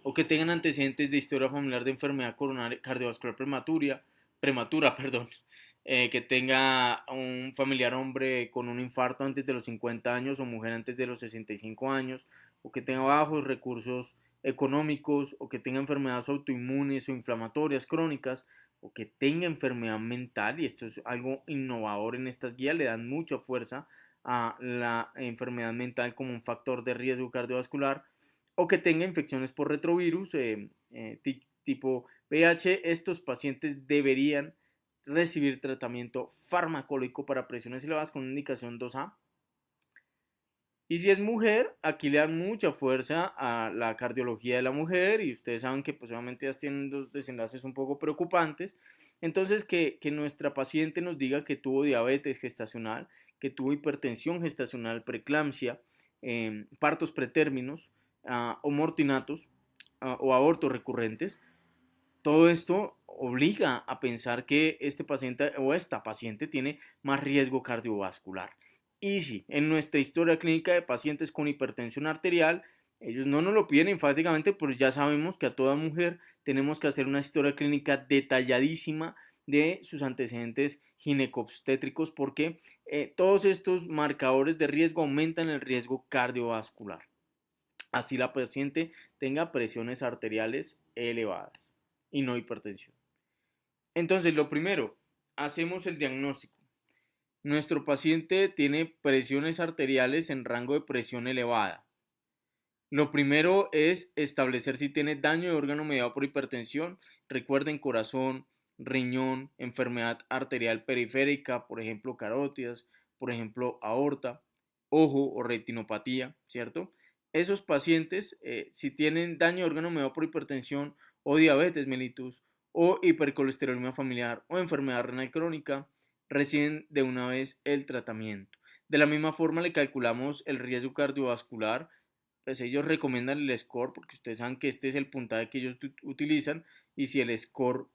o que tengan antecedentes de historia familiar de enfermedad coronaria cardiovascular prematura, perdón, que tenga un familiar hombre con un infarto antes de los 50 años o mujer antes de los 65 años, o que tenga bajos recursos económicos, o que tenga enfermedades autoinmunes o inflamatorias crónicas, o que tenga enfermedad mental, y esto es algo innovador en estas guías, le dan mucha fuerza a la enfermedad mental como un factor de riesgo cardiovascular, o que tenga infecciones por retrovirus tipo VIH. Estos pacientes deberían recibir tratamiento farmacológico para presiones elevadas con indicación 2A. Y si es mujer, aquí le dan mucha fuerza a la cardiología de la mujer, y ustedes saben que pues obviamente ellas tienen dos desenlaces un poco preocupantes. Entonces que nuestra paciente nos diga que tuvo diabetes gestacional, que tuvo hipertensión gestacional, preeclampsia, partos pretérminos, o mortinatos, o abortos recurrentes. Todo esto obliga a pensar que este paciente o esta paciente tiene más riesgo cardiovascular. Y sí, en nuestra historia clínica de pacientes con hipertensión arterial, ellos no nos lo piden enfáticamente, pero ya sabemos que a toda mujer tenemos que hacer una historia clínica detalladísima de sus antecedentes ginecobstétricos, porque todos estos marcadores de riesgo aumentan el riesgo cardiovascular. Así la paciente tenga presiones arteriales elevadas y no hipertensión. Entonces, lo primero, hacemos el diagnóstico. Nuestro paciente tiene presiones arteriales en rango de presión elevada. Lo primero es establecer si tiene daño de órgano mediado por hipertensión. Recuerden, corazón, riñón, enfermedad arterial periférica, por ejemplo, carótidas, por ejemplo, aorta, ojo o retinopatía, ¿cierto? Esos pacientes, si tienen daño de órgano mediado por hipertensión o diabetes mellitus o hipercolesterolemia familiar o enfermedad renal crónica, reciben de una vez el tratamiento. De la misma forma le calculamos el riesgo cardiovascular. Pues ellos recomiendan el score porque ustedes saben que este es el puntaje que ellos utilizan, y si el score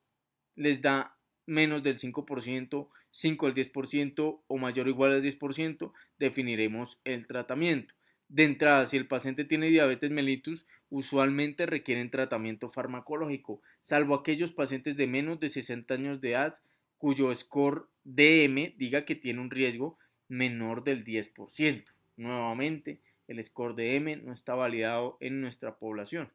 les da menos del 5%, 5 al 10% o mayor o igual al 10%, definiremos el tratamiento. De entrada, si el paciente tiene diabetes mellitus, usualmente requieren tratamiento farmacológico, salvo aquellos pacientes de menos de 60 años de edad cuyo score DM diga que tiene un riesgo menor del 10%. Nuevamente, el score de M no está validado en nuestra población.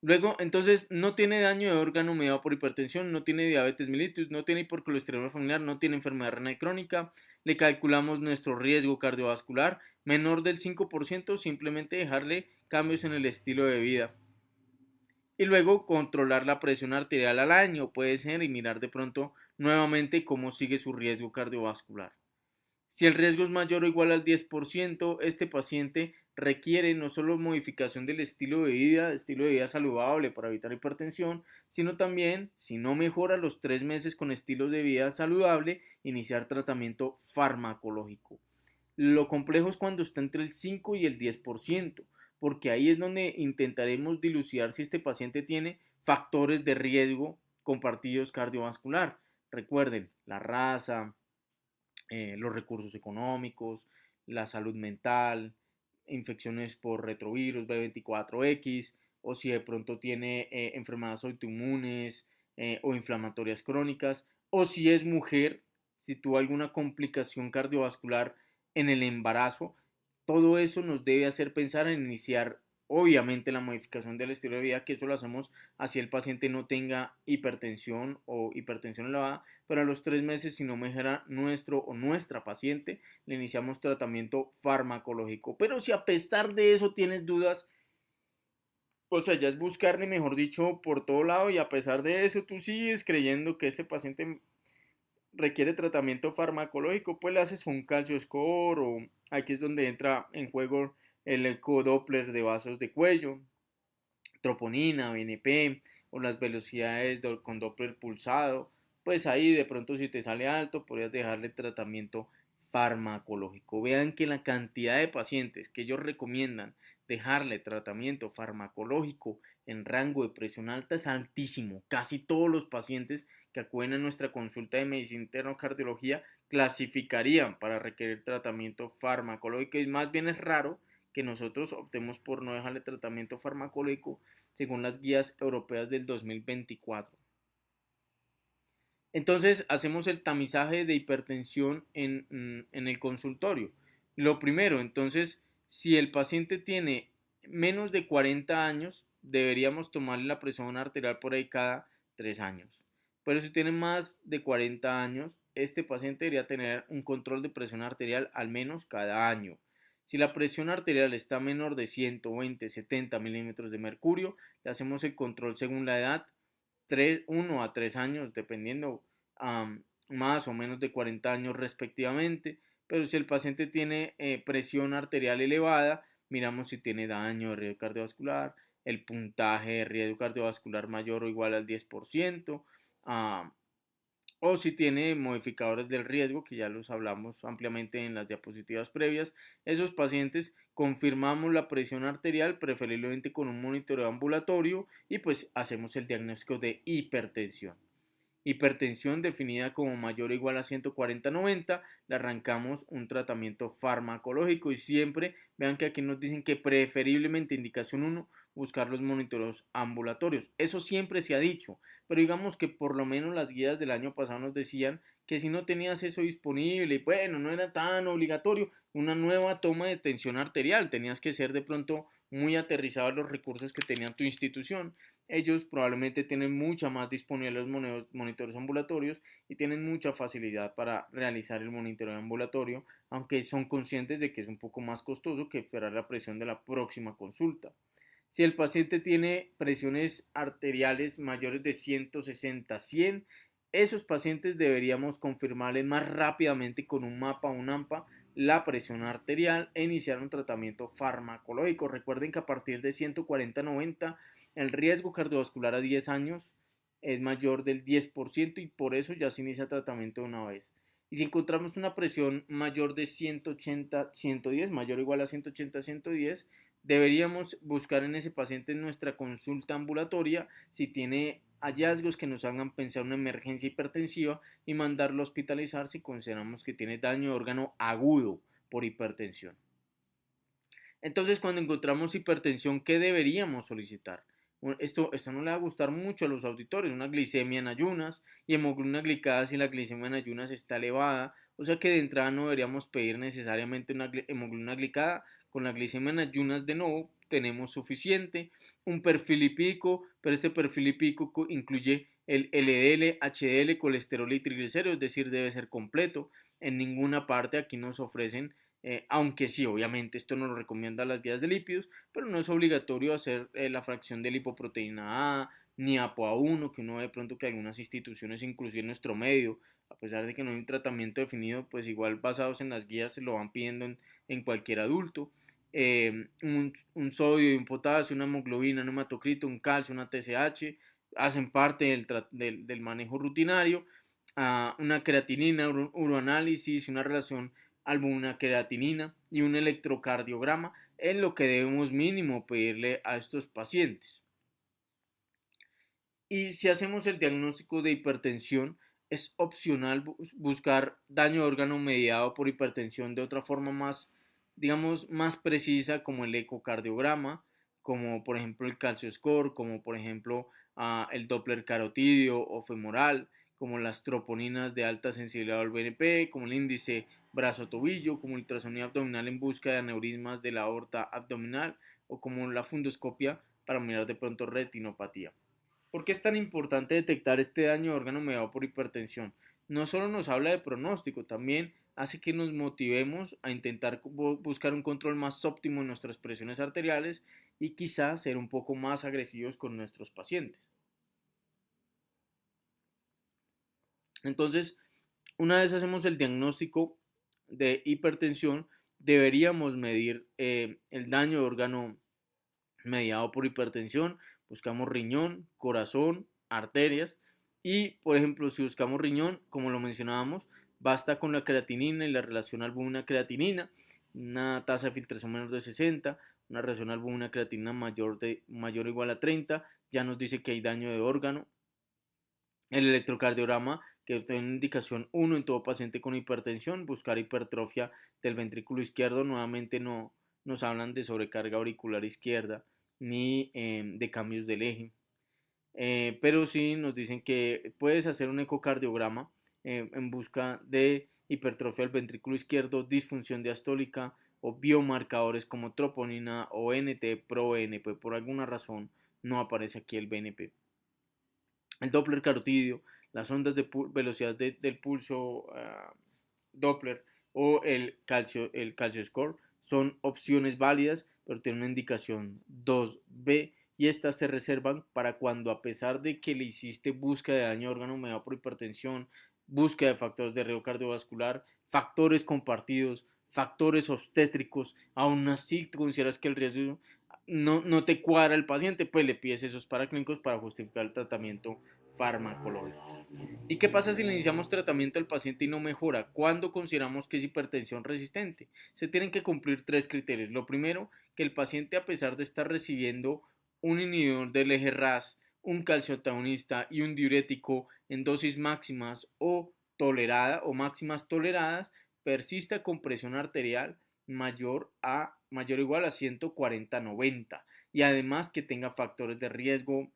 Luego, entonces, no tiene daño de órgano mediado por hipertensión, no tiene diabetes mellitus, no tiene hipercolesterolemia familiar, no tiene enfermedad renal crónica. Le calculamos nuestro riesgo cardiovascular menor del 5%, simplemente dejarle cambios en el estilo de vida. Y luego controlar la presión arterial al año, puede ser, y mirar de pronto nuevamente cómo sigue su riesgo cardiovascular. Si el riesgo es mayor o igual al 10%, este paciente requiere no solo modificación del estilo de vida saludable para evitar hipertensión, sino también, si no mejora los 3 meses con estilos de vida saludable, iniciar tratamiento farmacológico. Lo complejo es cuando está entre el 5 y el 10%, porque ahí es donde intentaremos dilucidar si este paciente tiene factores de riesgo compartidos cardiovascular. Recuerden, la raza, los recursos económicos, la salud mental, infecciones por retrovirus B24X, o si de pronto tiene enfermedades autoinmunes o inflamatorias crónicas, o si es mujer, si tuvo alguna complicación cardiovascular en el embarazo. Todo eso nos debe hacer pensar en iniciar obviamente la modificación del estilo de vida, que eso lo hacemos así el paciente no tenga hipertensión o hipertensión elevada, pero a los 3 meses, si no mejora nuestro o nuestra paciente, le iniciamos tratamiento farmacológico. Pero si a pesar de eso tienes dudas, O sea, ya es buscarle, mejor dicho, por todo lado y a pesar de eso tú sigues creyendo que este paciente requiere tratamiento farmacológico, pues le haces un calcio score o aquí es donde entra en juego el ecodoppler de vasos de cuello, troponina, BNP o las velocidades con Doppler pulsado, pues ahí de pronto si te sale alto podrías dejarle tratamiento farmacológico. Vean que la cantidad de pacientes que ellos recomiendan dejarle tratamiento farmacológico en rango de presión alta es altísimo. Casi todos los pacientes que acuden a nuestra consulta de medicina interna o cardiología clasificarían para requerir tratamiento farmacológico y más bien es raro que nosotros optemos por no dejarle tratamiento farmacológico según las guías europeas del 2024. Entonces hacemos el tamizaje de hipertensión en el consultorio. Lo primero, entonces, si el paciente tiene menos de 40 años, deberíamos tomarle la presión arterial por ahí cada 3 años. Pero si tiene más de 40 años, este paciente debería tener un control de presión arterial al menos cada año. Si la presión arterial está menor de 120-70 milímetros de mercurio, le hacemos el control según la edad 1 a 3 años, dependiendo más o menos de 40 años respectivamente. Pero si el paciente tiene presión arterial elevada, miramos si tiene daño de riesgo cardiovascular, el puntaje de riesgo cardiovascular mayor o igual al 10%, o si tiene modificadores del riesgo, que ya los hablamos ampliamente en las diapositivas previas. Esos pacientes confirmamos la presión arterial, preferiblemente con un monitoreo ambulatorio, y pues hacemos el diagnóstico de hipertensión. Hipertensión definida como mayor o igual a 140/90, le arrancamos un tratamiento farmacológico y siempre vean que aquí nos dicen que preferiblemente indicación 1, buscar los monitoreos ambulatorios. Eso siempre se ha dicho, pero digamos que por lo menos las guías del año pasado nos decían que si no tenías eso disponible, bueno, no era tan obligatorio, una nueva toma de tensión arterial, tenías que ser de pronto muy aterrizado a los recursos que tenía tu institución. Ellos probablemente tienen mucha más disponibilidad los monitores ambulatorios y tienen mucha facilidad para realizar el monitoreo ambulatorio, aunque son conscientes de que es un poco más costoso que esperar la presión de la próxima consulta. Si el paciente tiene presiones arteriales mayores de 160/100, esos pacientes deberíamos confirmarles más rápidamente con un mapa o un AMPA la presión arterial e iniciar un tratamiento farmacológico. Recuerden que a partir de 140/90 el riesgo cardiovascular a 10 años es mayor del 10% y por eso ya se inicia tratamiento de una vez. Y si encontramos una presión mayor de 180/110, mayor o igual a 180/110, deberíamos buscar en ese paciente en nuestra consulta ambulatoria si tiene hallazgos que nos hagan pensar una emergencia hipertensiva y mandarlo a hospitalizar si consideramos que tiene daño de órgano agudo por hipertensión. Entonces, cuando encontramos hipertensión, ¿qué deberíamos solicitar? Esto no le va a gustar mucho a los auditores, una glicemia en ayunas y hemoglobina glicada si la glicemia en ayunas está elevada, o sea que de entrada no deberíamos pedir necesariamente una hemoglobina glicada, con la glicemia en ayunas de nuevo tenemos suficiente, un perfil lipídico, pero este perfil lipídico incluye el LDL, HDL, colesterol y triglicéridos, es decir, debe ser completo, en ninguna parte aquí nos ofrecen aunque sí, obviamente esto nos lo recomienda las guías de lípidos, pero no es obligatorio hacer la fracción de lipoproteína A ni ApoA1, que uno ve de pronto que algunas instituciones, inclusive en nuestro medio, a pesar de que no hay un tratamiento definido, pues igual basados en las guías se lo van pidiendo en cualquier adulto. Un sodio y un potasio, una hemoglobina, un hematocrito, un calcio, una TSH, hacen parte del manejo rutinario. Una creatinina, un uroanálisis, una relación albumina-creatinina y un electrocardiograma es lo que debemos mínimo pedirle a estos pacientes. Y si hacemos el diagnóstico de hipertensión, es opcional buscar daño de órgano mediado por hipertensión de otra forma más, digamos, más precisa como el ecocardiograma, como por ejemplo el calcio score, como por ejemplo el Doppler carotidio o femoral, como las troponinas de alta sensibilidad al BNP, como el índice brazo-tobillo, como ultrasonido abdominal en busca de aneurismas de la aorta abdominal o como la fundoscopia para mirar de pronto retinopatía. ¿Por qué es tan importante detectar este daño de órgano mediado por hipertensión? No solo nos habla de pronóstico, también hace que nos motivemos a intentar buscar un control más óptimo en nuestras presiones arteriales y quizás ser un poco más agresivos con nuestros pacientes. Entonces, una vez hacemos el diagnóstico de hipertensión, deberíamos medir el daño de órgano mediado por hipertensión. Buscamos riñón, corazón, arterias y, por ejemplo, si buscamos riñón, como lo mencionábamos, basta con la creatinina y la relación albúmina-creatinina, una tasa de filtración menor de 60, una relación albúmina-creatinina mayor o igual a 30, ya nos dice que hay daño de órgano. El electrocardiograma, que tiene una indicación 1 en todo paciente con hipertensión, buscar hipertrofia del ventrículo izquierdo, nuevamente no nos hablan de sobrecarga auricular izquierda ni de cambios del eje. Pero sí nos dicen que puedes hacer un ecocardiograma en busca de hipertrofia del ventrículo izquierdo, disfunción diastólica o biomarcadores como troponina o NT-proBNP. Por alguna razón no aparece aquí el BNP. El Doppler carotídeo, las ondas de velocidad del pulso Doppler o el calcio score son opciones válidas, pero tienen una indicación 2B y estas se reservan para cuando, a pesar de que le hiciste búsqueda de daño de órgano mediado por hipertensión, búsqueda de factores de riesgo cardiovascular, factores compartidos, factores obstétricos, aún así consideras que el riesgo no te cuadra el paciente, pues le pides esos paraclínicos para justificar el tratamiento farmacológico. ¿Y qué pasa si le iniciamos tratamiento al paciente y no mejora? ¿Cuándo consideramos que es hipertensión resistente? Se tienen que cumplir 3 criterios. Lo primero, que el paciente, a pesar de estar recibiendo un inhibidor del eje RAS, un calcioantagonista y un diurético en dosis máximas o tolerada o máximas toleradas, persista con presión arterial mayor o igual a 140/90 y además que tenga factores de riesgo,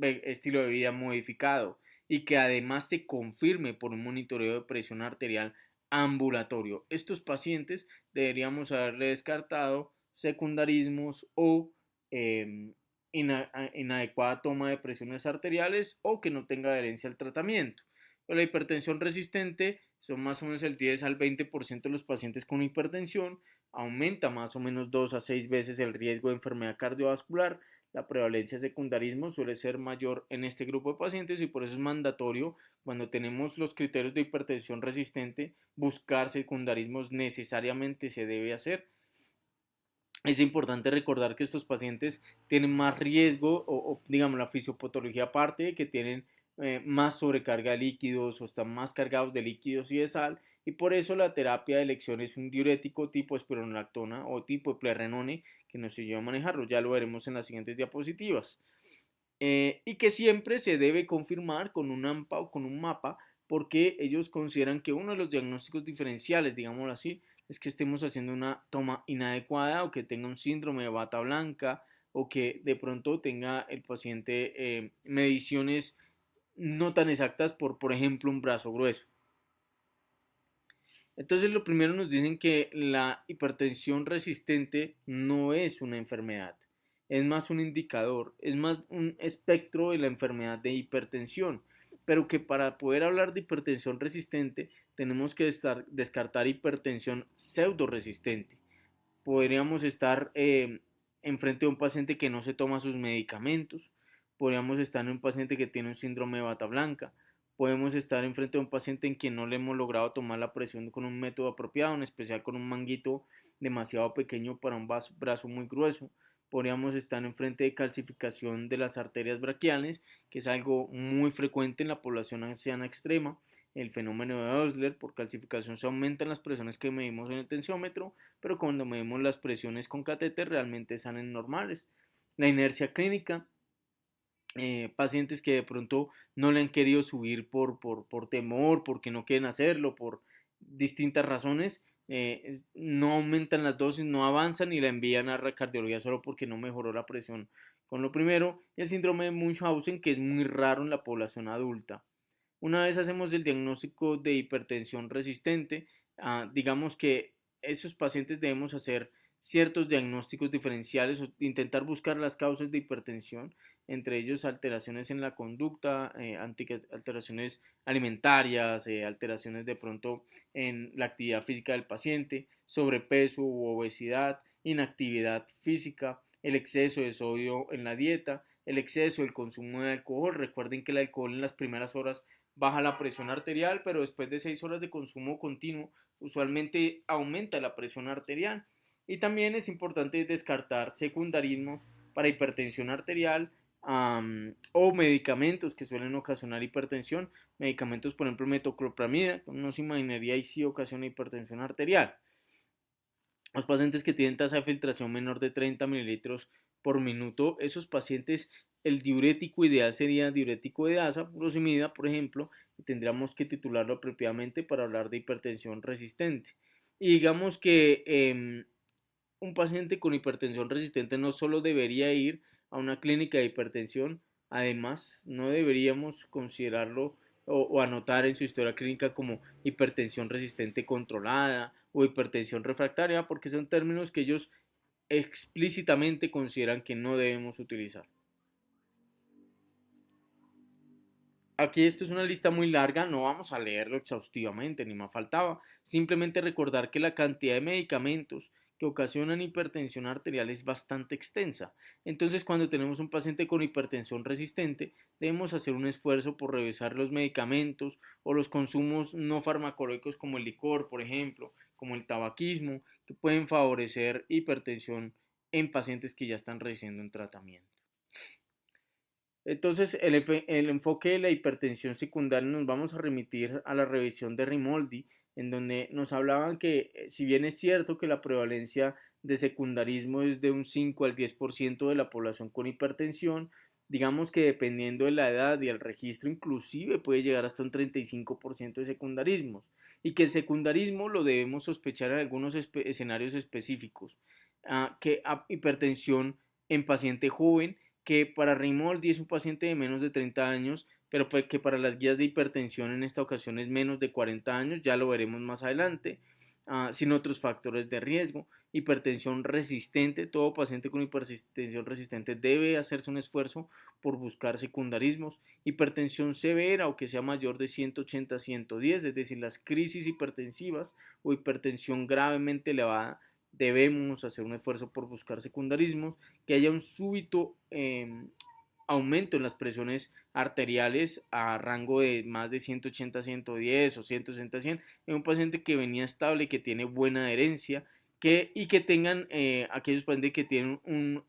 estilo de vida modificado y que además se confirme por un monitoreo de presión arterial ambulatorio. Estos pacientes deberíamos haberle descartado secundarismos o inadecuada toma de presiones arteriales o que no tenga adherencia al tratamiento. La hipertensión resistente son más o menos el 10 al 20% de los pacientes con hipertensión, aumenta más o menos 2 a 6 veces el riesgo de enfermedad cardiovascular. La prevalencia de secundarismo suele ser mayor en este grupo de pacientes y por eso es mandatorio, cuando tenemos los criterios de hipertensión resistente, buscar secundarismos necesariamente se debe hacer. Es importante recordar que estos pacientes tienen más riesgo o digamos la fisiopatología aparte, que tienen más sobrecarga de líquidos o están más cargados de líquidos y de sal, y por eso la terapia de elección es un diurético tipo espironolactona o tipo eplerenone que nos ayuda a manejarlo. Ya lo veremos en las siguientes diapositivas. Y que siempre se debe confirmar con un AMPA o con un mapa, porque ellos consideran que uno de los diagnósticos diferenciales, digámoslo así, es que estemos haciendo una toma inadecuada o que tenga un síndrome de bata blanca o que de pronto tenga el paciente mediciones no tan exactas por ejemplo, un brazo grueso. Entonces, lo primero nos dicen que la hipertensión resistente no es una enfermedad, es más un indicador, es más un espectro de la enfermedad de hipertensión, pero que para poder hablar de hipertensión resistente tenemos que descartar hipertensión pseudo resistente. Podríamos estar enfrente de un paciente que no se toma sus medicamentos, podríamos estar en un paciente que tiene un síndrome de bata blanca, podemos estar enfrente de un paciente en quien no le hemos logrado tomar la presión con un método apropiado, en especial con un manguito demasiado pequeño para un brazo muy grueso. Podríamos estar enfrente de calcificación de las arterias braquiales, que es algo muy frecuente en la población anciana extrema. El fenómeno de Osler, por calcificación se aumentan las presiones que medimos en el tensiómetro, pero cuando medimos las presiones con catéter realmente salen normales. La inercia clínica, pacientes que de pronto no le han querido subir por temor, porque no quieren hacerlo, por distintas razones, no aumentan las dosis, no avanzan y la envían a la cardiología solo porque no mejoró la presión. Con lo primero, el síndrome de Munchausen, que es muy raro en la población adulta. Una vez hacemos el diagnóstico de hipertensión resistente, digamos que esos pacientes debemos hacer ciertos diagnósticos diferenciales o intentar buscar las causas de hipertensión, entre ellos alteraciones en la conducta, alteraciones alimentarias, alteraciones de pronto en la actividad física del paciente, sobrepeso u obesidad, inactividad física, el exceso de sodio en la dieta, el exceso del consumo de alcohol. Recuerden que el alcohol en las primeras horas baja la presión arterial, pero después de 6 horas de consumo continuo, usualmente aumenta la presión arterial. Y también es importante descartar secundarismos para hipertensión arterial, o medicamentos que suelen ocasionar hipertensión, medicamentos por ejemplo metoclopramida, no se imaginaría y sí ocasiona hipertensión arterial. Los pacientes que tienen tasa de filtración menor de 30 mililitros por minuto, esos pacientes, el diurético ideal sería diurético de asa, furosemida, por ejemplo, y tendríamos que titularlo apropiadamente para hablar de hipertensión resistente. Y digamos que un paciente con hipertensión resistente no solo debería ir a una clínica de hipertensión, además no deberíamos considerarlo o anotar en su historia clínica como hipertensión resistente controlada o hipertensión refractaria, porque son términos que ellos explícitamente consideran que no debemos utilizar. Aquí esto es una lista muy larga, no vamos a leerlo exhaustivamente, ni más faltaba. Simplemente recordar que la cantidad de medicamentos que ocasionan hipertensión arterial es bastante extensa. Entonces, cuando tenemos un paciente con hipertensión resistente, debemos hacer un esfuerzo por revisar los medicamentos o los consumos no farmacológicos como el licor, por ejemplo, como el tabaquismo, que pueden favorecer hipertensión en pacientes que ya están recibiendo un tratamiento. Entonces, el enfoque de la hipertensión secundaria nos vamos a remitir a la revisión de Rimoldi, en donde nos hablaban que si bien es cierto que la prevalencia de secundarismo es de un 5 al 10% de la población con hipertensión, digamos que dependiendo de la edad y el registro inclusive puede llegar hasta un 35% de secundarismos, y que el secundarismo lo debemos sospechar en algunos escenarios específicos, que hipertensión en paciente joven, que para Rimoldi es un paciente de menos de 30 años, pero que para las guías de hipertensión en esta ocasión es menos de 40 años, ya lo veremos más adelante, sin otros factores de riesgo. Hipertensión resistente, todo paciente con hipertensión resistente debe hacerse un esfuerzo por buscar secundarismos. Hipertensión severa o que sea mayor de 180 a 110, es decir, las crisis hipertensivas o hipertensión gravemente elevada, debemos hacer un esfuerzo por buscar secundarismos, que haya un súbito aumento en las presiones arteriales a rango de más de 180 a 110 o 160 a 100 en un paciente que venía estable y que tiene buena adherencia, y que tengan aquellos pacientes que tienen un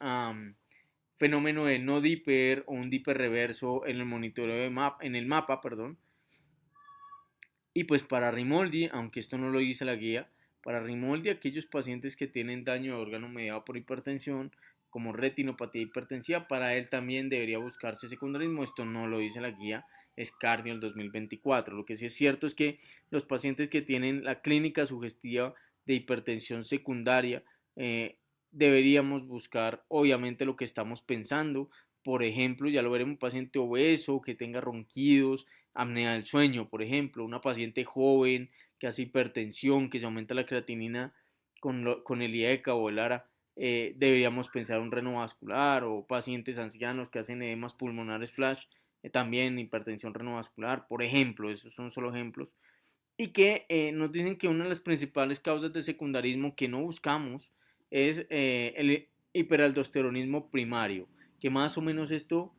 fenómeno de no diper o un diper reverso en el monitoreo en el mapa, perdón. Y pues para Rimoldi, aunque esto no lo dice la guía, para Rimoldi aquellos pacientes que tienen daño de órgano mediado por hipertensión, como retinopatía hipertensiva, para él también debería buscarse secundarismo. Esto no lo dice la guía, es Cardio el 2024. Lo que sí es cierto es que los pacientes que tienen la clínica sugestiva de hipertensión secundaria, deberíamos buscar obviamente lo que estamos pensando. Por ejemplo, ya lo veremos, un paciente obeso que tenga ronquidos, apnea del sueño, por ejemplo, una paciente joven que hace hipertensión, que se aumenta la creatinina con el IECA o el ARA, deberíamos pensar un renovascular, o pacientes ancianos que hacen edemas pulmonares flash, también hipertensión renovascular, por ejemplo, esos son solo ejemplos, y que nos dicen que una de las principales causas de secundarismo que no buscamos es el hiperaldosteronismo primario, que más o menos esto,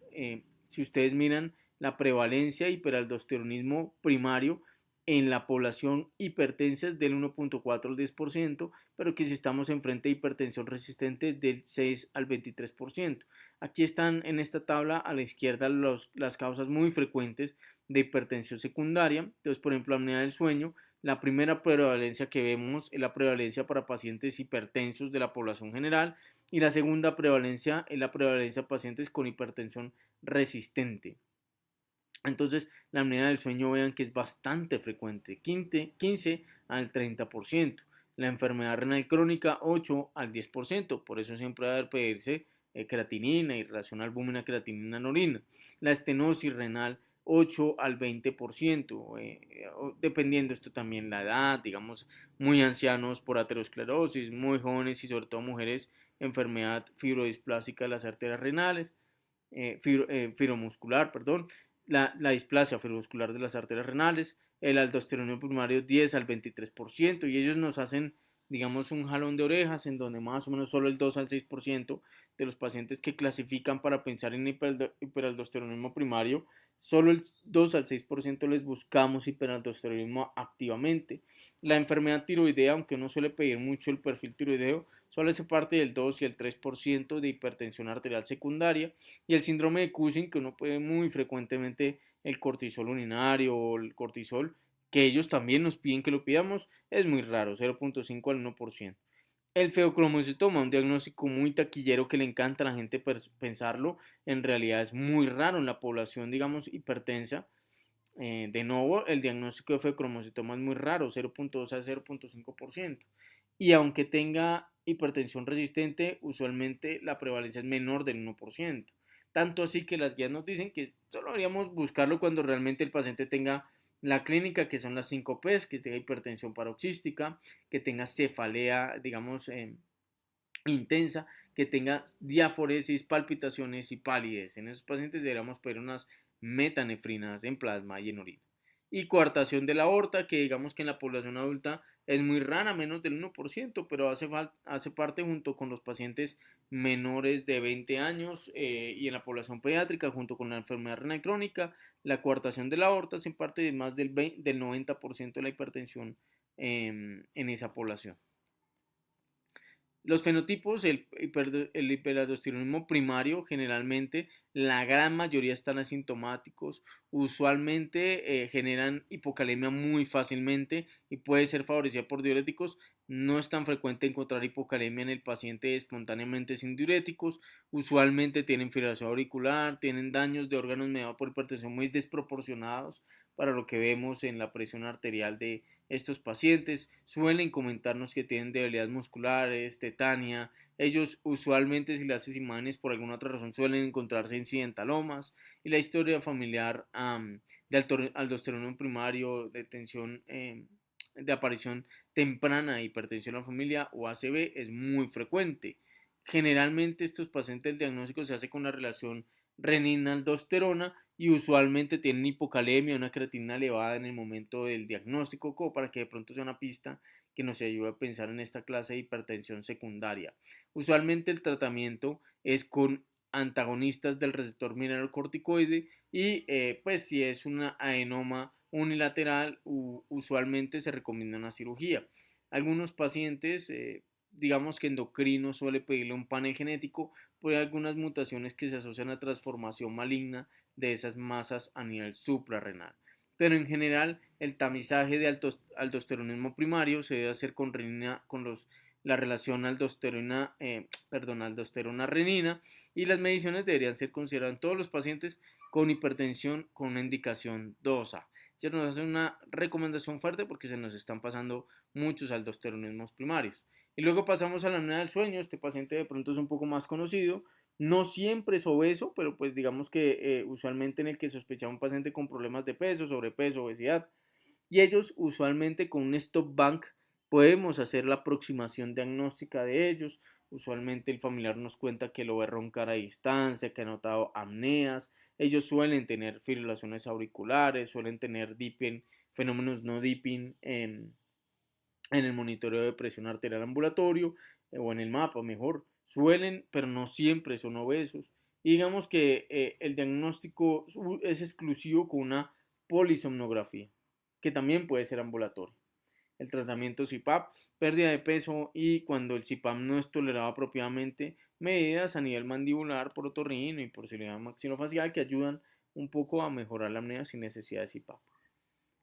si ustedes miran la prevalencia de hiperaldosteronismo primario en la población hipertensa es del 1.4 al 10%, pero que si estamos enfrente de hipertensión resistente del 6 al 23%. Aquí están en esta tabla a la izquierda las causas muy frecuentes de hipertensión secundaria. Entonces, por ejemplo, apnea del sueño, la primera prevalencia que vemos es la prevalencia para pacientes hipertensos de la población general, y la segunda prevalencia es la prevalencia de pacientes con hipertensión resistente. Entonces, la apnea del sueño vean que es bastante frecuente, 15 al 30%. La enfermedad renal crónica 8 al 10%, por eso siempre debe pedirse creatinina y relación albúmina-creatinina en orina. La estenosis renal 8 al 20%, dependiendo esto también la edad, digamos, muy ancianos por aterosclerosis, muy jóvenes y sobre todo mujeres, enfermedad fibrodisplástica de las arterias renales, fibromuscular, perdón, la displasia fibromuscular de las arterias renales, el aldosteronismo primario 10 al 23%, y ellos nos hacen, digamos, un jalón de orejas en donde más o menos solo el 2 al 6% de los pacientes que clasifican para pensar en hiperaldosteronismo primario, solo el 2 al 6% les buscamos hiperaldosteronismo activamente. La enfermedad tiroidea, aunque no suele pedir mucho el perfil tiroideo, suele ser parte del 2 y el 3% de hipertensión arterial secundaria, y el síndrome de Cushing, que uno puede muy frecuentemente el cortisol urinario o el cortisol, que ellos también nos piden que lo pidamos, es muy raro, 0.5 al 1%. El feocromocitoma, un diagnóstico muy taquillero que le encanta a la gente pensarlo, en realidad es muy raro en la población, digamos, hipertensa. De nuevo, el diagnóstico de feocromocitoma es muy raro, 0.2 a 0.5%. Y aunque tenga hipertensión resistente, usualmente la prevalencia es menor del 1%. Tanto así que las guías nos dicen que solo deberíamos buscarlo cuando realmente el paciente tenga la clínica, que son las 5 P's, que tenga hipertensión paroxística, que tenga cefalea, digamos, intensa, que tenga diaforesis, palpitaciones y palidez. En esos pacientes deberíamos pedir unas metanefrinas en plasma y en orina. Y coartación de la aorta, que digamos que en la población adulta es muy rara, menos del 1%, pero hace parte junto con los pacientes menores de 20 años y en la población pediátrica, junto con la enfermedad renal crónica, la coartación de la aorta hace parte de más del 90% de la hipertensión en esa población. Los fenotipos, el hiperaldosteronismo primario, generalmente la gran mayoría están asintomáticos, usualmente generan hipocalemia muy fácilmente y puede ser favorecida por diuréticos. No es tan frecuente encontrar hipocalemia en el paciente espontáneamente sin diuréticos. Usualmente tienen fibrilación auricular, tienen daños de órganos mediados por hipertensión muy desproporcionados para lo que vemos en la presión arterial de estos pacientes. Suelen comentarnos que tienen debilidades musculares, tetania. Ellos usualmente, si le haces imágenes por alguna otra razón, suelen encontrarse incidentalomas. Y la historia familiar de aldosterona primario, de tensión, de aparición temprana de hipertensión en la familia o ACV es muy frecuente. Generalmente estos pacientes, el diagnóstico se hace con la relación renina-aldosterona y usualmente tienen hipocalemia, una creatinina elevada en el momento del diagnóstico, como para que de pronto sea una pista que nos ayude a pensar en esta clase de hipertensión secundaria. Usualmente el tratamiento es con antagonistas del receptor mineralocorticoide y pues si es una adenoma unilateral, usualmente se recomienda una cirugía. Algunos pacientes, digamos que endocrino suele pedirle un panel genético, por algunas mutaciones que se asocian a transformación maligna de esas masas a nivel suprarrenal. Pero en general, el tamizaje de aldosteronismo primario se debe hacer con, la relación aldosterona-renina, y las mediciones deberían ser consideradas en todos los pacientes con hipertensión con una indicación 2A. Ya nos hace una recomendación fuerte porque se nos están pasando muchos aldosteronismos primarios. Y luego pasamos a la apnea del sueño. Este paciente de pronto es un poco más conocido. No siempre es obeso, pero pues digamos que usualmente en el que sospechaba un paciente con problemas de peso, sobrepeso, obesidad. Y ellos usualmente con un stop bank podemos hacer la aproximación diagnóstica de ellos. Usualmente el familiar nos cuenta que lo ve roncar a distancia, que ha notado apneas. Ellos suelen tener fibrilaciones auriculares, suelen tener dipping, fenómenos no dipping en el monitoreo de presión arterial ambulatorio o en el mapa, mejor. Suelen, pero no siempre son obesos. Y digamos que el diagnóstico es exclusivo con una polisomnografía, que también puede ser ambulatorio. El tratamiento CPAP, pérdida de peso y cuando el CPAP no es tolerado apropiadamente, medidas a nivel mandibular por otorrino y por ciliar maxilofacial que ayudan un poco a mejorar la apnea sin necesidad de CPAP.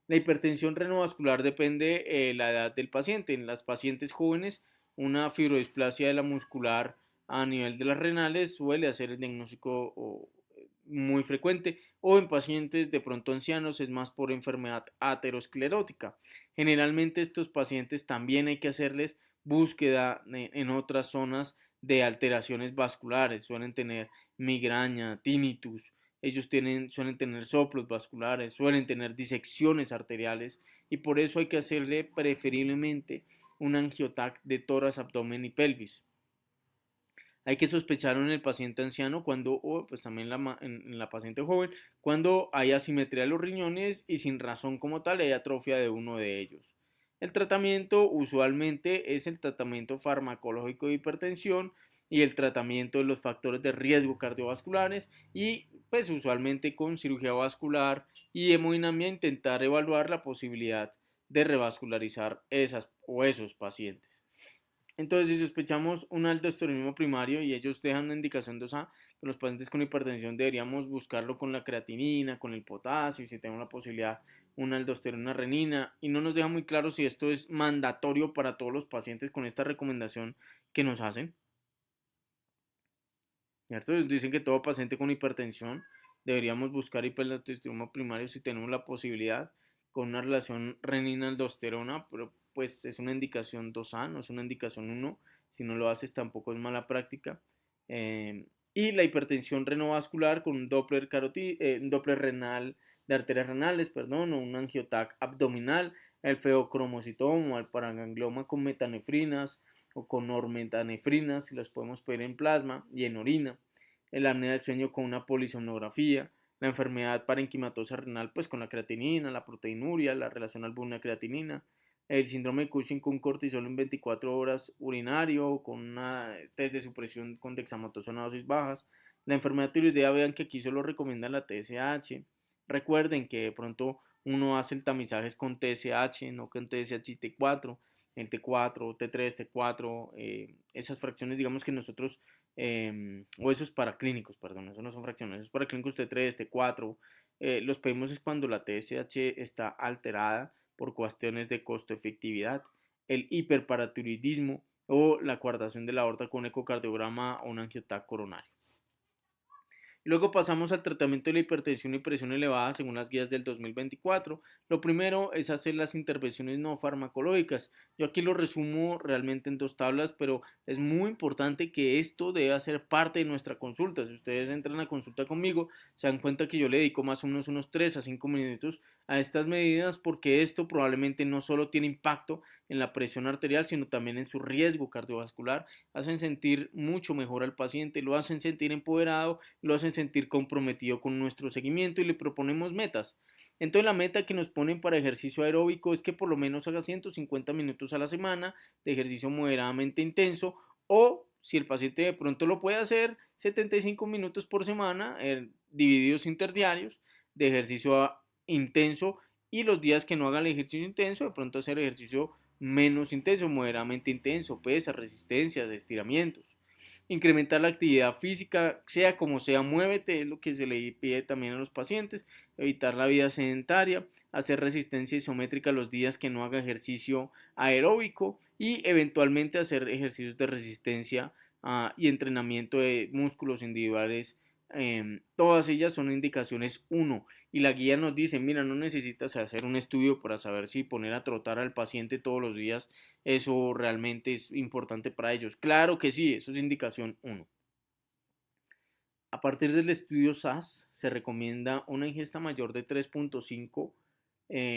La hipertensión renovascular depende de la edad del paciente. En las pacientes jóvenes, una fibrodisplasia de la muscular a nivel de las renales suele hacer el diagnóstico muy frecuente, o en pacientes de pronto ancianos es más por enfermedad aterosclerótica. Generalmente estos pacientes también hay que hacerles búsqueda en otras zonas de alteraciones vasculares, suelen tener migraña, tinnitus, ellos suelen tener soplos vasculares, suelen tener disecciones arteriales y por eso hay que hacerle preferiblemente un angiotac de tórax, abdomen y pelvis. Hay que sospechar en el paciente anciano o pues también en la paciente joven, cuando hay asimetría de los riñones y sin razón como tal hay atrofia de uno de ellos. El tratamiento usualmente es el tratamiento farmacológico de hipertensión y el tratamiento de los factores de riesgo cardiovasculares y pues usualmente con cirugía vascular y hemodinamia intentar evaluar la posibilidad de revascularizar esas o esos pacientes. Entonces, si sospechamos un aldosteronismo primario y ellos dejan una indicación 2A, que los pacientes con hipertensión deberíamos buscarlo con la creatinina, con el potasio, y si tenemos la posibilidad, una aldosterona renina, y no nos deja muy claro si esto es mandatorio para todos los pacientes con esta recomendación que nos hacen. ¿Cierto? Dicen que todo paciente con hipertensión deberíamos buscar hiperaldosteronismo primario si tenemos la posibilidad con una relación renina-aldosterona, pero pues es una indicación 2A, no es una indicación 1. Si no lo haces tampoco es mala práctica. Y la hipertensión renovascular con un Doppler, un Doppler renal de arterias renales, perdón, o un angiotac abdominal, el feocromocitoma o el paraganglioma con metanefrinas, o con normetanefrinas, si las podemos pedir en plasma y en orina, el apnea del sueño con una polisomnografía, la enfermedad parenquimatosa renal pues con la creatinina, la proteinuria, la relación albumina-creatinina, el síndrome de Cushing con cortisol en 24 horas urinario, con una test de supresión con dexametasona a dosis bajas, la enfermedad tiroidea, vean que aquí solo recomiendan la TSH, recuerden que de pronto uno hace el tamizaje con TSH, no con TSH y T4, el T4, T3, T4, esas fracciones, digamos que nosotros, o esos paraclínicos, perdón, esos no son fracciones, esos paraclínicos T3, T4, los pedimos es cuando la TSH está alterada por cuestiones de costo-efectividad, el hiperparatiroidismo o la coartación de la aorta con ecocardiograma o un angiotac coronario. Luego pasamos al tratamiento de la hipertensión y presión elevada según las guías del 2024. Lo primero es hacer las intervenciones no farmacológicas. Yo aquí lo resumo realmente en dos tablas, pero es muy importante que esto debe ser parte de nuestra consulta. Si ustedes entran a consulta conmigo, se dan cuenta que yo le dedico más o menos unos 3 a 5 minutos a estas medidas porque esto probablemente no solo tiene impacto en la presión arterial, sino también en su riesgo cardiovascular. Hacen sentir mucho mejor al paciente, lo hacen sentir empoderado, lo hacen sentir comprometido con nuestro seguimiento y le proponemos metas. Entonces la meta que nos ponen para ejercicio aeróbico es que por lo menos haga 150 minutos a la semana de ejercicio moderadamente intenso o si el paciente de pronto lo puede hacer 75 minutos por semana divididos interdiarios de ejercicio intenso y los días que no haga el ejercicio intenso de pronto hacer ejercicio menos intenso, moderadamente intenso, pesas, resistencias, estiramientos. Incrementar la actividad física, sea como sea, muévete, es lo que se le pide también a los pacientes, evitar la vida sedentaria, hacer resistencia isométrica los días que no haga ejercicio aeróbico y eventualmente hacer ejercicios de resistencia y entrenamiento de músculos individuales. Todas ellas son indicaciones 1 y la guía nos dice, mira, no necesitas hacer un estudio para saber si poner a trotar al paciente todos los días, eso realmente es importante para ellos. Claro que sí, eso es indicación 1. A partir del estudio SAS se recomienda una ingesta mayor de 3.5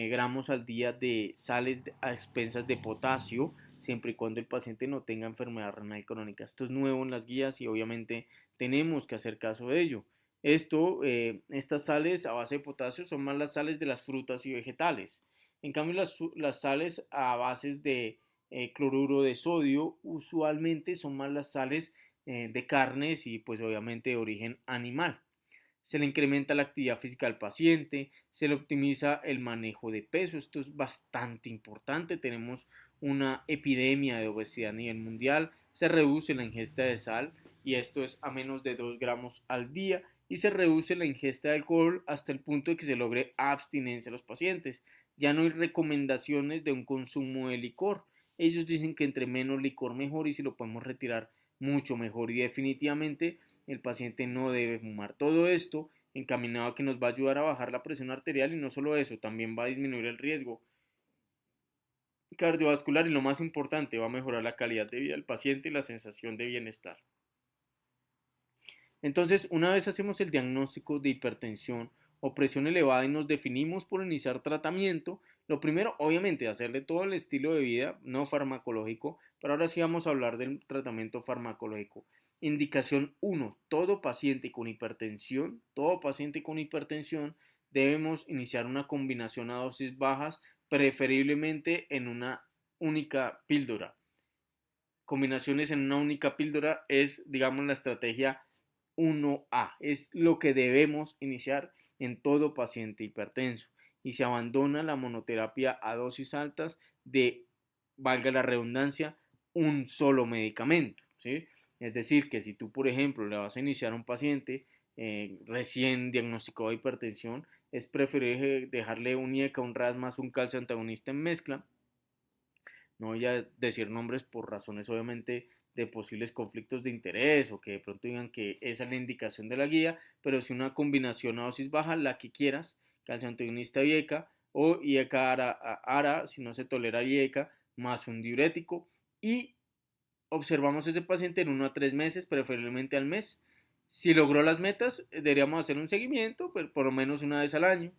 gramos al día de sales a expensas de potasio, siempre y cuando el paciente no tenga enfermedad renal crónica. Esto es nuevo en las guías y obviamente tenemos que hacer caso de ello. Estas sales a base de potasio son más las sales de las frutas y vegetales. En cambio, las sales a bases de cloruro de sodio usualmente son más las sales de carnes y pues obviamente de origen animal. Se le incrementa la actividad física al paciente, se le optimiza el manejo de peso, esto es bastante importante, tenemos una epidemia de obesidad a nivel mundial, se reduce la ingesta de sal y esto es a menos de 2 gramos al día y se reduce la ingesta de alcohol hasta el punto de que se logre abstinencia a los pacientes. Ya no hay recomendaciones de un consumo de licor. Ellos dicen que entre menos licor mejor y si lo podemos retirar mucho mejor y definitivamente el paciente no debe fumar. Todo esto encaminado a que nos va a ayudar a bajar la presión arterial y no solo eso, también va a disminuir el riesgo cardiovascular y lo más importante, va a mejorar la calidad de vida del paciente y la sensación de bienestar. Entonces, una vez hacemos el diagnóstico de hipertensión o presión elevada y nos definimos por iniciar tratamiento, lo primero, obviamente, hacerle todo el estilo de vida no farmacológico, pero ahora sí vamos a hablar del tratamiento farmacológico. Indicación 1. Todo paciente con hipertensión, debemos iniciar una combinación a dosis bajas, preferiblemente en una única píldora combinaciones en una única píldora es, digamos, la estrategia 1A. Es lo que debemos iniciar en todo paciente hipertenso. Y se abandona la monoterapia a dosis altas de, valga la redundancia, un solo medicamento, ¿sí? Es decir, que si tú, por ejemplo, le vas a iniciar a un paciente recién diagnosticado de hipertensión, es preferible dejarle un IECA, un RAS más un calcio antagonista en mezcla. No voy a decir nombres por razones obviamente de posibles conflictos de interés o que de pronto digan que esa es la indicación de la guía, pero si una combinación a dosis baja, la que quieras, calcio antagonista IECA o IECA ARA, si no se tolera IECA, más un diurético, y observamos a ese paciente en 1 a 3 meses, preferiblemente al mes. Si logró las metas, deberíamos hacer un seguimiento, pero por lo menos una vez al año.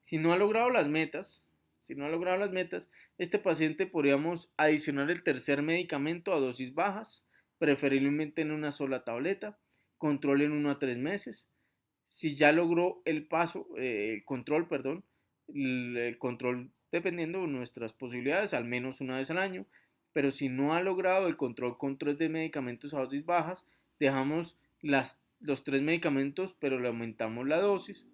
Si no ha logrado las metas, si no ha logrado las metas, este paciente podríamos adicionar el tercer medicamento a dosis bajas, preferiblemente en una sola tableta, control en 1 a 3 meses. Si ya logró el paso, el control, perdón, el control dependiendo de nuestras posibilidades, al menos una vez al año, pero si no ha logrado el control con 3 medicamentos a dosis bajas, dejamos los 3 medicamentos, pero le aumentamos la dosis,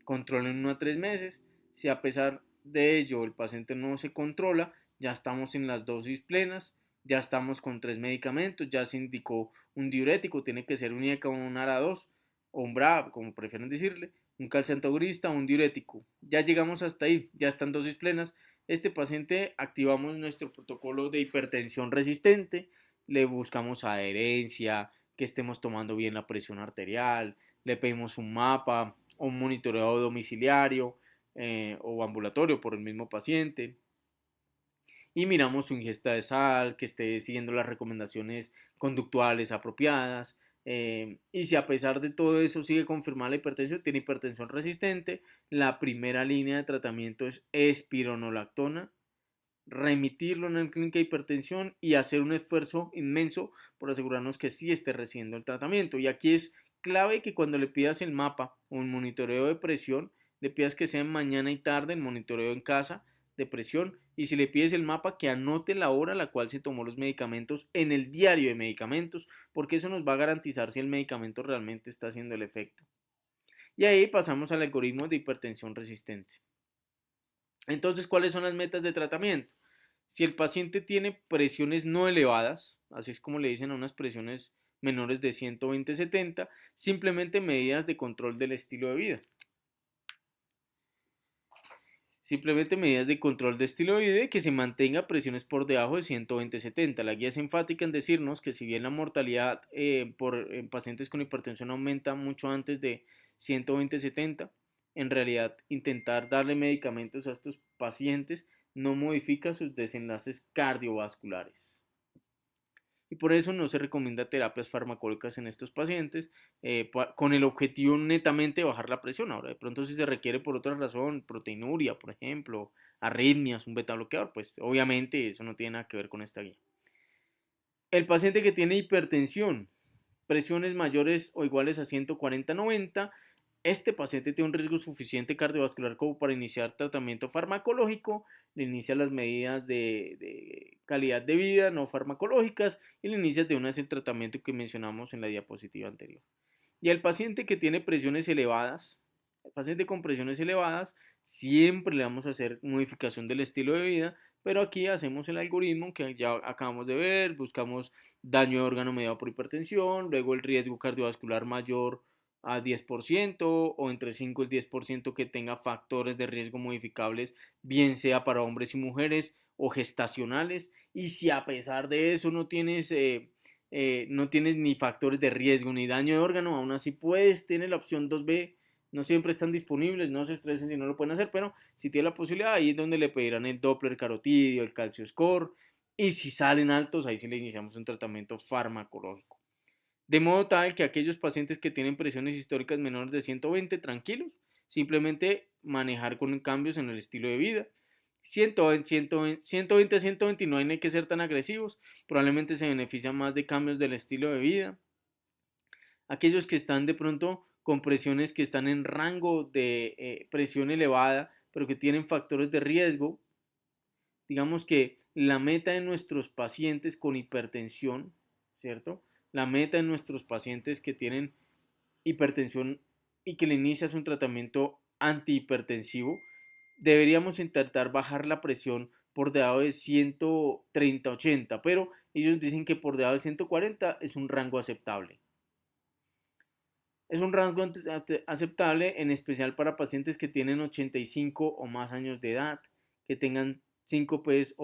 control en 1 a 3 meses. Si a pesar de ello el paciente no se controla, ya estamos en las dosis plenas, ya estamos con 3 medicamentos, ya se indicó un diurético, tiene que ser un IECA o un ARA2 o un BRA, como prefieren decirle, un calcio antagonista o un diurético. Ya llegamos hasta ahí, ya están dosis plenas. Este paciente activamos nuestro protocolo de hipertensión resistente, le buscamos adherencia, que estemos tomando bien la presión arterial, le pedimos un mapa o un monitoreo domiciliario o ambulatorio por el mismo paciente y miramos su ingesta de sal, que esté siguiendo las recomendaciones conductuales apropiadas. Y si a pesar de todo eso sigue confirmada la hipertensión, tiene hipertensión resistente, la primera línea de tratamiento es espironolactona, remitirlo en la clínica de hipertensión y hacer un esfuerzo inmenso por asegurarnos que sí esté recibiendo el tratamiento. Y aquí es clave que cuando le pidas el mapa o un monitoreo de presión, le pidas que sea mañana y tarde, el monitoreo en casa de presión, y si le pides el mapa, que anote la hora a la cual se tomó los medicamentos en el diario de medicamentos, porque eso nos va a garantizar si el medicamento realmente está haciendo el efecto. Y ahí pasamos al algoritmo de hipertensión resistente. Entonces, ¿cuáles son las metas de tratamiento? Si el paciente tiene presiones no elevadas, así es como le dicen a unas presiones menores de 120-70, simplemente medidas de control del estilo de vida. Simplemente medidas de control de estilo de vida y que se mantenga presiones por debajo de 120-70. La guía es enfática en decirnos que si bien la mortalidad en pacientes con hipertensión aumenta mucho antes de 120-70, en realidad intentar darle medicamentos a estos pacientes no modifica sus desenlaces cardiovasculares y por eso no se recomienda terapias farmacológicas en estos pacientes con el objetivo netamente de bajar la presión. Ahora, de pronto si se requiere por otra razón, proteinuria, por ejemplo, arritmias, un beta bloqueador, pues obviamente eso no tiene nada que ver con esta guía. El paciente que tiene hipertensión, presiones mayores o iguales a 140-90, este paciente tiene un riesgo suficiente cardiovascular como para iniciar tratamiento farmacológico, le inicia las medidas de calidad de vida no farmacológicas y le inicia de una vez el tratamiento que mencionamos en la diapositiva anterior. Y el paciente que tiene presiones elevadas, el paciente con presiones elevadas, siempre le vamos a hacer modificación del estilo de vida, pero aquí hacemos el algoritmo que ya acabamos de ver, buscamos daño de órgano mediado por hipertensión, luego el riesgo cardiovascular mayor a 10% o entre 5 y el 10% que tenga factores de riesgo modificables, bien sea para hombres y mujeres o gestacionales, y si a pesar de eso no tienes ni factores de riesgo ni daño de órgano, aún así puedes tener la opción 2B. No siempre están disponibles, no se estresen si no lo pueden hacer, pero si tiene la posibilidad, ahí es donde le pedirán el Doppler carotidio, el calcio score, y si salen altos, ahí sí le iniciamos un tratamiento farmacológico. De modo tal que aquellos pacientes que tienen presiones históricas menores de 120, tranquilos, simplemente manejar con cambios en el estilo de vida. 120 a 120 no hay que ser tan agresivos, probablemente se benefician más de cambios del estilo de vida. Aquellos que están de pronto con presiones que están en rango de presión elevada, pero que tienen factores de riesgo, digamos que la meta de nuestros pacientes con hipertensión, ¿cierto? La meta de nuestros pacientes que tienen hipertensión y que le inicias un tratamiento antihipertensivo, deberíamos intentar bajar la presión por debajo de 130-80, pero ellos dicen que por debajo de 140 es un rango aceptable. Es un rango aceptable en especial para pacientes que tienen 85 o más años de edad, que tengan síncopes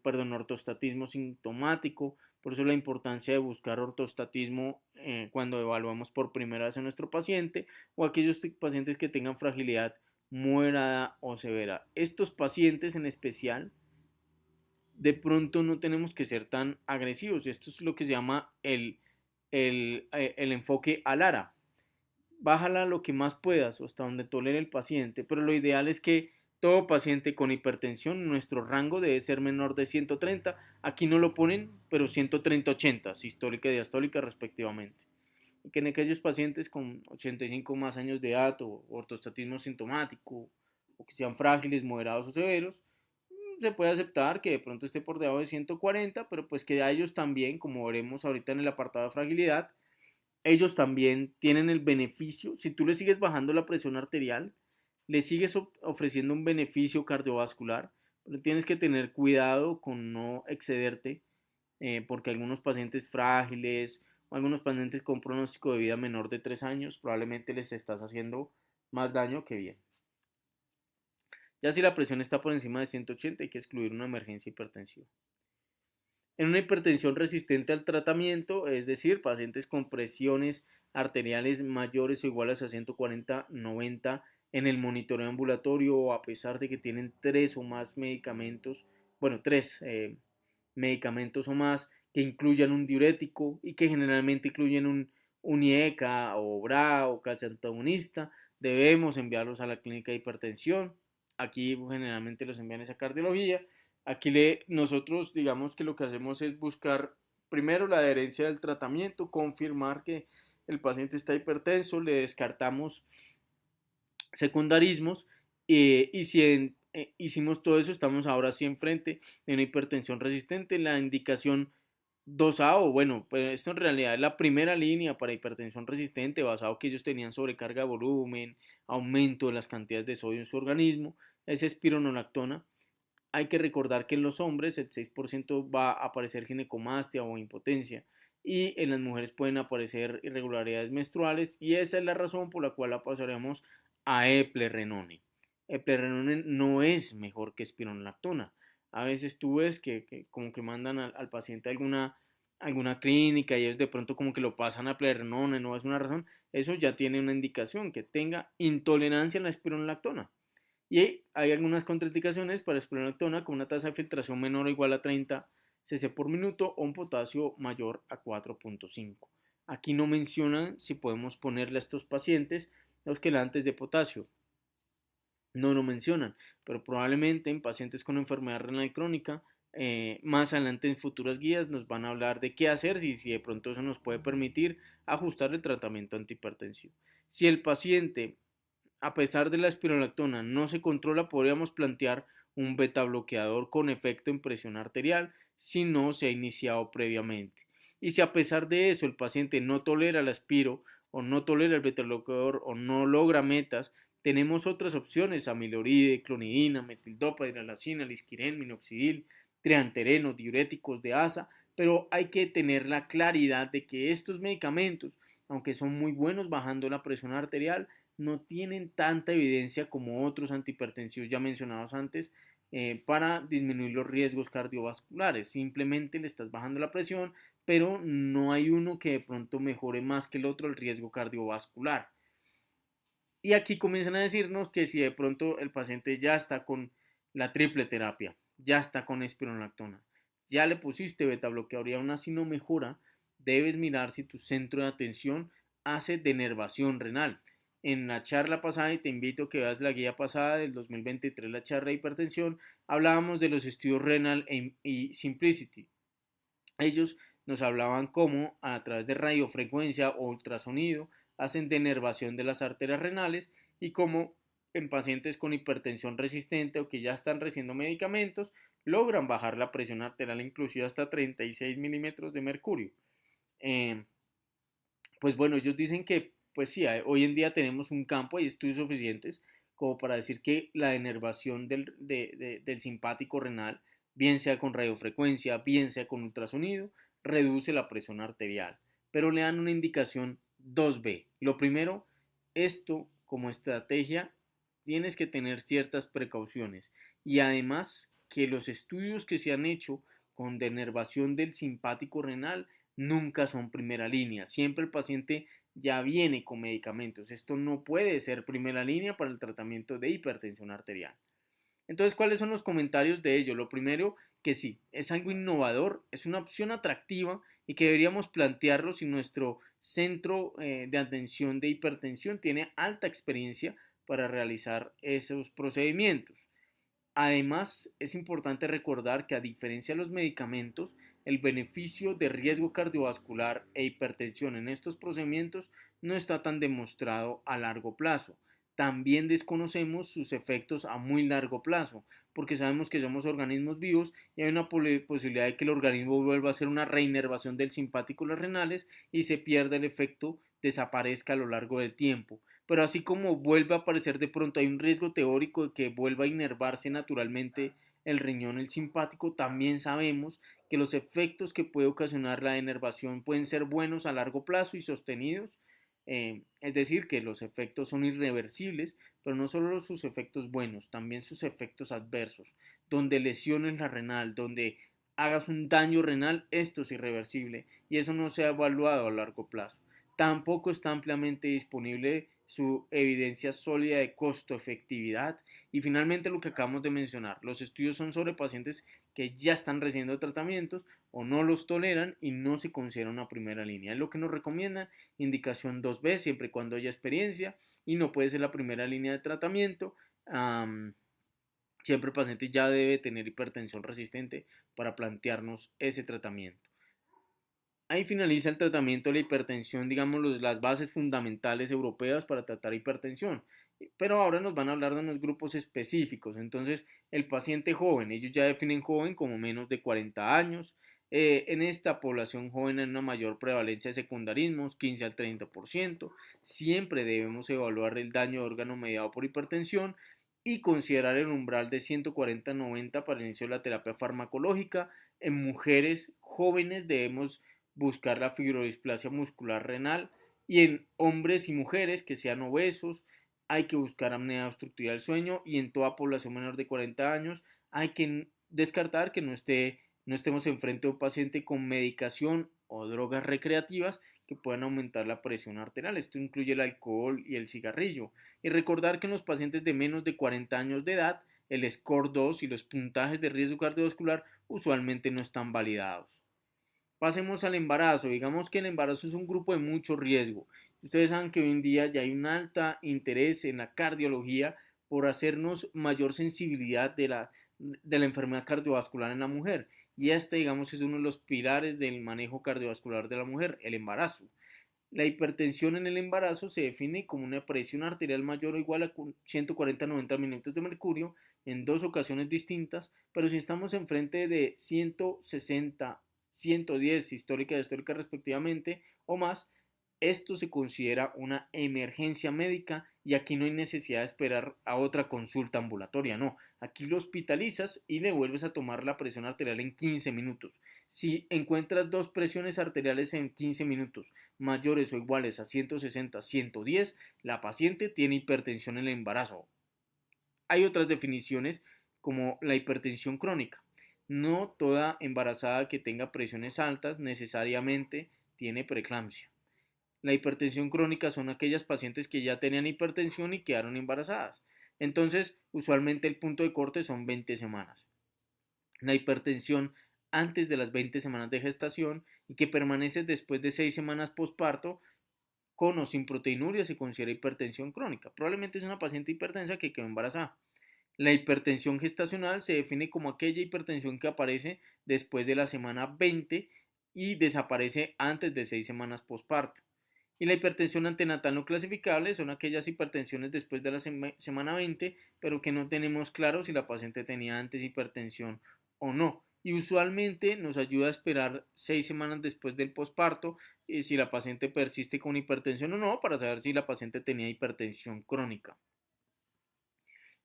perdón, ortostatismo sintomático. Por eso la importancia de buscar ortostatismo cuando evaluamos por primera vez a nuestro paciente o aquellos pacientes que tengan fragilidad moderada o severa. Estos pacientes en especial, de pronto no tenemos que ser tan agresivos. Esto es lo que se llama el enfoque ALARA. Bájala lo que más puedas o hasta donde tolere el paciente, pero lo ideal es que todo paciente con hipertensión, nuestro rango debe ser menor de 130, aquí no lo ponen, pero 130-80, sistólica y diastólica respectivamente. Y que en aquellos pacientes con 85 más años de edad o ortostatismo sintomático o que sean frágiles, moderados o severos, se puede aceptar que de pronto esté por debajo de 140, pero pues que a ellos también, como veremos ahorita en el apartado de fragilidad, ellos también tienen el beneficio, si tú le sigues bajando la presión arterial, le sigues ofreciendo un beneficio cardiovascular, pero tienes que tener cuidado con no excederte, porque algunos pacientes frágiles o algunos pacientes con pronóstico de vida menor de 3 años, probablemente les estás haciendo más daño que bien. Ya si la presión está por encima de 180, hay que excluir una emergencia hipertensiva. En una hipertensión resistente al tratamiento, es decir, pacientes con presiones arteriales mayores o iguales a 140-90 en el monitoreo ambulatorio o a pesar de que tienen 3 o más medicamentos, bueno, 3 medicamentos o más que incluyan un diurético y que generalmente incluyen un IECA o BRA o calciantagonista, debemos enviarlos a la clínica de hipertensión. Aquí generalmente los envían a esa cardiología. Aquí nosotros digamos que lo que hacemos es buscar primero la adherencia del tratamiento, confirmar que el paciente está hipertenso, le descartamos secundarismos y si hicimos todo eso, estamos ahora sí enfrente de una hipertensión resistente. La indicación 2A, o bueno, pues esto en realidad es la primera línea para hipertensión resistente, basado que ellos tenían sobrecarga de volumen, aumento de las cantidades de sodio en su organismo, es espironolactona. Hay que recordar que en los hombres el 6% va a aparecer ginecomastia o impotencia y en las mujeres pueden aparecer irregularidades menstruales y esa es la razón por la cual la pasaremos a eplerenone. Eplerenone no es mejor que espironolactona. A veces tú ves que como que mandan al paciente a alguna clínica y ellos de pronto como que lo pasan a eplerenone, no es una razón. Eso ya tiene una indicación, que tenga intolerancia a la espironolactona. Y hay algunas contraindicaciones para espironolactona con una tasa de filtración menor o igual a 30 cc por minuto o un potasio mayor a 4.5. Aquí no mencionan si podemos ponerle a estos pacientes los quelantes de potasio. No lo mencionan, pero probablemente en pacientes con enfermedad renal crónica, más adelante en futuras guías nos van a hablar de qué hacer si de pronto eso nos puede permitir ajustar el tratamiento antihipertensivo. Si el paciente a pesar de la espironolactona no se controla, podríamos plantear un beta bloqueador con efecto en presión arterial si no se ha iniciado previamente. Y si a pesar de eso el paciente no tolera la espiro o no tolera el beta bloqueador o no logra metas, tenemos otras opciones: amiloride, clonidina, metildopa, hidralacina, lisquiren, minoxidil, triantereno, diuréticos de asa, pero hay que tener la claridad de que estos medicamentos, aunque son muy buenos bajando la presión arterial, no tienen tanta evidencia como otros antihipertensivos ya mencionados antes para disminuir los riesgos cardiovasculares. Simplemente le estás bajando la presión, pero no hay uno que de pronto mejore más que el otro el riesgo cardiovascular. Y aquí comienzan a decirnos que si de pronto el paciente ya está con la triple terapia, ya está con espironolactona, ya le pusiste beta bloqueador y aún así no mejora, debes mirar si tu centro de atención hace denervación renal. En la charla pasada, y te invito a que veas la guía pasada del 2023, la charla de hipertensión, hablábamos de los estudios renal y Simplicity. Ellos nos hablaban cómo a través de radiofrecuencia o ultrasonido hacen denervación de las arterias renales y cómo en pacientes con hipertensión resistente o que ya están recibiendo medicamentos logran bajar la presión arterial inclusive hasta 36 milímetros de mercurio. Eh, pues bueno, ellos dicen que, pues sí, hoy en día tenemos un campo, hay estudios suficientes como para decir que la denervación del simpático renal, bien sea con radiofrecuencia, bien sea con ultrasonido, reduce la presión arterial. Pero le dan una indicación 2B. Lo primero, esto como estrategia tienes que tener ciertas precauciones y además que los estudios que se han hecho con denervación del simpático renal nunca son primera línea. Siempre el paciente ya viene con medicamentos. Esto no puede ser primera línea para el tratamiento de hipertensión arterial. Entonces, ¿cuáles son los comentarios de ello? Lo primero, que sí, es algo innovador, es una opción atractiva y que deberíamos plantearlo si nuestro centro de atención de hipertensión tiene alta experiencia para realizar esos procedimientos. Además, es importante recordar que a diferencia de los medicamentos, el beneficio de riesgo cardiovascular e hipertensión en estos procedimientos no está tan demostrado a largo plazo. También desconocemos sus efectos a muy largo plazo, porque sabemos que somos organismos vivos y hay una posibilidad de que el organismo vuelva a hacer una reinervación del simpático y los renales y se pierda el efecto, desaparezca a lo largo del tiempo. Pero así como vuelve a aparecer de pronto, hay un riesgo teórico de que vuelva a inervarse naturalmente el riñón, el simpático, también sabemos que los efectos que puede ocasionar la inervación pueden ser buenos a largo plazo y sostenidos, es decir, que los efectos son irreversibles, pero no solo sus efectos buenos, también sus efectos adversos, donde lesiones la renal, donde hagas un daño renal, esto es irreversible y eso no se ha evaluado a largo plazo. Tampoco está ampliamente disponible su evidencia sólida de costo-efectividad. Y finalmente lo que acabamos de mencionar, los estudios son sobre pacientes que ya están recibiendo tratamientos o no los toleran y no se considera una primera línea. Es lo que nos recomiendan, indicación 2B, siempre y cuando haya experiencia y no puede ser la primera línea de tratamiento. Siempre el paciente ya debe tener hipertensión resistente para plantearnos ese tratamiento. Ahí finaliza el tratamiento de la hipertensión, digamos, las bases fundamentales europeas para tratar hipertensión. Pero ahora nos van a hablar de unos grupos específicos. Entonces, el paciente joven, ellos ya definen joven como menos de 40 años. En esta población joven hay una mayor prevalencia de secundarismos, 15 al 30%. Siempre debemos evaluar el daño de órgano mediado por hipertensión y considerar el umbral de 140-90 para el inicio de la terapia farmacológica. En mujeres jóvenes debemos buscar la fibrodisplasia muscular renal y en hombres y mujeres que sean obesos hay que buscar apnea obstructiva del sueño y en toda población menor de 40 años hay que descartar que no estemos enfrente de un paciente con medicación o drogas recreativas que puedan aumentar la presión arterial. Esto incluye el alcohol y el cigarrillo. Y recordar que en los pacientes de menos de 40 años de edad, el score 2 y los puntajes de riesgo cardiovascular usualmente no están validados. Pasemos al embarazo. Digamos que el embarazo es un grupo de mucho riesgo. Ustedes saben que hoy en día ya hay un alto interés en la cardiología por hacernos mayor sensibilidad de la enfermedad cardiovascular en la mujer. Y este, digamos, es uno de los pilares del manejo cardiovascular de la mujer, el embarazo. La hipertensión en el embarazo se define como una presión arterial mayor o igual a 140-90 milímetros de mercurio en dos ocasiones distintas, pero si estamos enfrente de 160, 110 histórica respectivamente o más, esto se considera una emergencia médica y aquí no hay necesidad de esperar a otra consulta ambulatoria, no. Aquí lo hospitalizas y le vuelves a tomar la presión arterial en 15 minutos. Si encuentras dos presiones arteriales en 15 minutos mayores o iguales a 160-110, la paciente tiene hipertensión en el embarazo. Hay otras definiciones como la hipertensión crónica. No toda embarazada que tenga presiones altas necesariamente tiene preeclampsia. La hipertensión crónica son aquellas pacientes que ya tenían hipertensión y quedaron embarazadas. Entonces, usualmente el punto de corte son 20 semanas. La hipertensión antes de las 20 semanas de gestación y que permanece después de 6 semanas posparto con o sin proteinuria se considera hipertensión crónica. Probablemente es una paciente hipertensa que quedó embarazada. La hipertensión gestacional se define como aquella hipertensión que aparece después de la semana 20 y desaparece antes de 6 semanas posparto. Y la hipertensión antenatal no clasificable son aquellas hipertensiones después de la semana 20, pero que no tenemos claro si la paciente tenía antes hipertensión o no. Y usualmente nos ayuda a esperar 6 semanas después del posparto si la paciente persiste con hipertensión o no, para saber si la paciente tenía hipertensión crónica.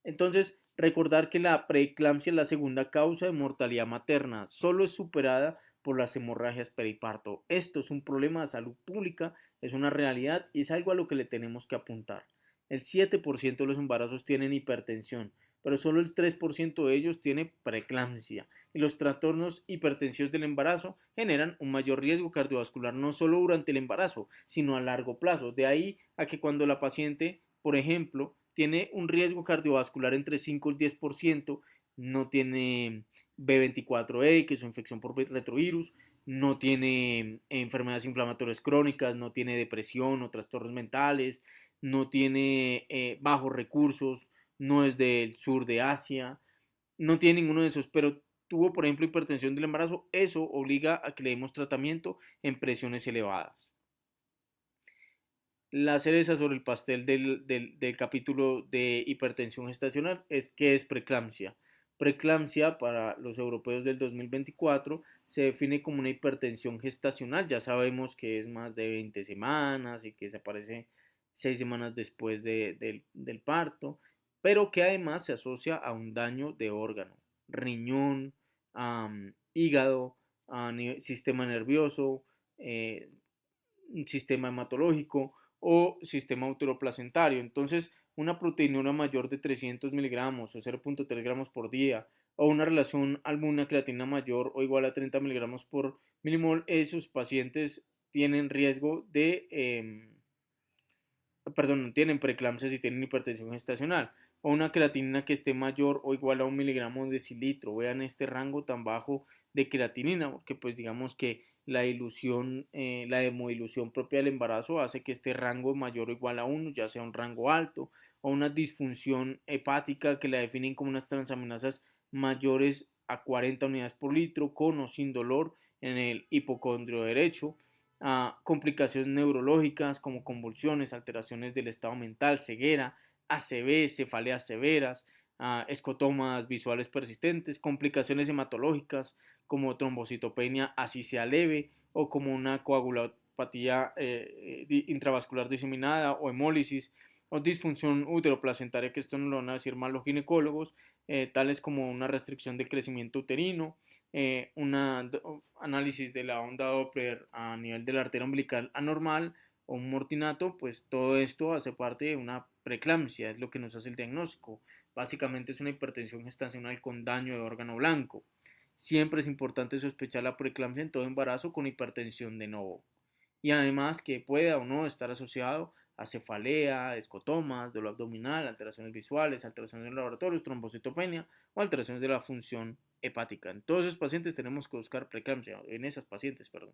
Entonces, recordar que la preeclampsia es la segunda causa de mortalidad materna, solo es superada por las hemorragias periparto. Esto es un problema de salud pública, es una realidad y es algo a lo que le tenemos que apuntar. El 7% de los embarazos tienen hipertensión, pero solo el 3% de ellos tiene preeclampsia. Y los trastornos hipertensivos del embarazo generan un mayor riesgo cardiovascular no solo durante el embarazo, sino a largo plazo. De ahí a que cuando la paciente, por ejemplo, tiene un riesgo cardiovascular entre 5 y el 10%, no tiene B24E, que es una infección por retrovirus, no tiene enfermedades inflamatorias crónicas, no tiene depresión o trastornos mentales, no tiene bajos recursos, no es del sur de Asia, no tiene ninguno de esos, pero tuvo, por ejemplo, hipertensión del embarazo, eso obliga a que le demos tratamiento en presiones elevadas. La cereza sobre el pastel del capítulo de hipertensión gestacional es que es preeclampsia. Preeclampsia para los europeos del 2024 se define como una hipertensión gestacional. Ya sabemos que es más de 20 semanas y que se aparece 6 semanas después del parto, pero que además se asocia a un daño de órgano, riñón, hígado, sistema nervioso, sistema hematológico o sistema uteroplacentario. Entonces, una proteinura mayor de 300 miligramos o 0.3 gramos por día o una relación albumina-creatinina mayor o igual a 30 miligramos por milimol, esos pacientes tienen riesgo de, perdón, no tienen preeclampsia si tienen hipertensión gestacional, o una creatinina que esté mayor o igual a 1 miligramo de decilitro. Vean este rango tan bajo de creatinina, porque pues digamos que la ilusión, la hemodilución propia del embarazo hace que este rango mayor o igual a 1 ya sea un rango alto, o una disfunción hepática que la definen como unas transaminasas mayores a 40 unidades por litro, con o sin dolor en el hipocondrio derecho, a complicaciones neurológicas como convulsiones, alteraciones del estado mental, ceguera, ACV, cefaleas severas, escotomas visuales persistentes, complicaciones hematológicas como trombocitopenia así sea leve o como una coagulopatía intravascular diseminada o hemólisis o disfunción uteroplacentaria, que esto no lo van a decir mal los ginecólogos, tales como una restricción del crecimiento uterino, un análisis de la onda Doppler a nivel de la arteria umbilical anormal o un mortinato, pues todo esto hace parte de una preeclampsia, es lo que nos hace el diagnóstico. Básicamente es una hipertensión gestacional con daño de órgano blanco. Siempre es importante sospechar la preeclampsia en todo embarazo con hipertensión de novo. Y además que pueda o no estar asociado a cefalea, escotomas, dolor abdominal, alteraciones visuales, alteraciones en laboratorios, trombocitopenia o alteraciones de la función hepática. En todos esos pacientes tenemos que buscar preeclampsia, en esas pacientes, perdón.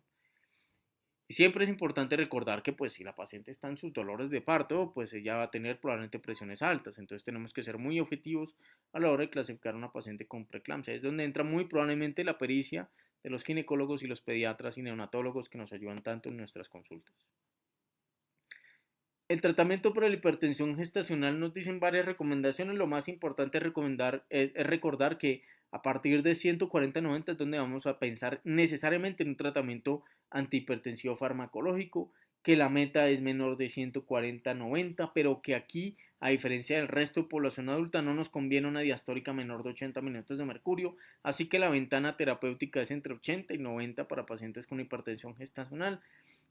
Y siempre es importante recordar que pues si la paciente está en sus dolores de parto, pues ella va a tener probablemente presiones altas. Entonces tenemos que ser muy objetivos a la hora de clasificar a una paciente con preeclampsia. Es donde entra muy probablemente la pericia de los ginecólogos y los pediatras y neonatólogos que nos ayudan tanto en nuestras consultas. El tratamiento para la hipertensión gestacional nos dicen varias recomendaciones. Lo más importante es recordar que a partir de 140-90 es donde vamos a pensar necesariamente en un tratamiento antihipertensivo farmacológico, que la meta es menor de 140-90, pero que aquí, a diferencia del resto de población adulta, no nos conviene una diastólica menor de 80 minutos de mercurio, así que la ventana terapéutica es entre 80 y 90 para pacientes con hipertensión gestacional,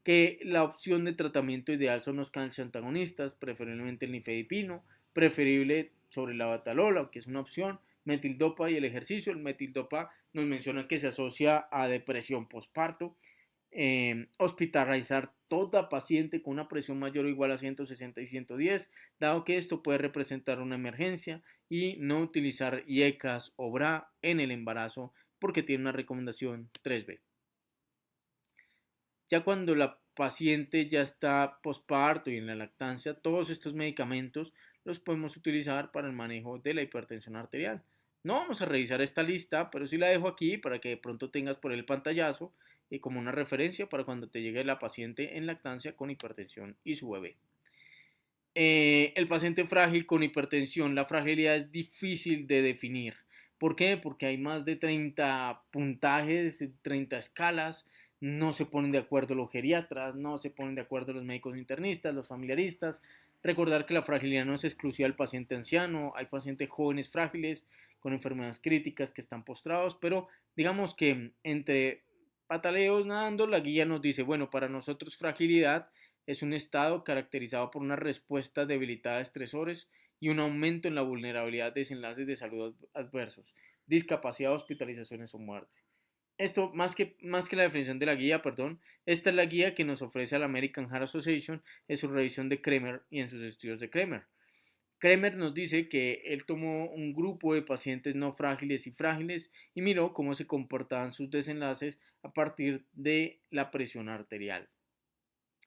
que la opción de tratamiento ideal son los calcioantagonistas, preferiblemente el nifedipino, preferible sobre la batalola, que es una opción, metildopa y el ejercicio. El metildopa nos menciona que se asocia a depresión postparto, hospitalizar toda paciente con una presión mayor o igual a 160 y 110, dado que esto puede representar una emergencia, y no utilizar IECAS o BRA en el embarazo porque tiene una recomendación 3B. Ya cuando la paciente ya está posparto y en la lactancia, todos estos medicamentos los podemos utilizar para el manejo de la hipertensión arterial. No vamos a revisar esta lista, pero sí la dejo aquí para que de pronto tengas por el pantallazo como una referencia para cuando te llegue la paciente en lactancia con hipertensión y su bebé. El paciente frágil con hipertensión, la fragilidad es difícil de definir, ¿Por qué? Porque hay más de 30 puntajes, 30 escalas, no se ponen de acuerdo los geriatras, no se ponen de acuerdo los médicos internistas, los familiaristas. Recordar que la fragilidad no es exclusiva del paciente anciano, hay pacientes jóvenes frágiles con enfermedades críticas que están postrados, pero digamos que entre pataleos nadando, la guía nos dice, bueno, para nosotros fragilidad es un estado caracterizado por una respuesta debilitada a estresores y un aumento en la vulnerabilidad de desenlaces de salud adversos, discapacidad, hospitalizaciones o muerte. Esto, más que la definición de la guía, perdón, esta es la guía que nos ofrece la American Heart Association en su revisión de Kremer y en sus estudios de Kremer. Kremer nos dice que él tomó un grupo de pacientes no frágiles y frágiles y miró cómo se comportaban sus desenlaces a partir de la presión arterial.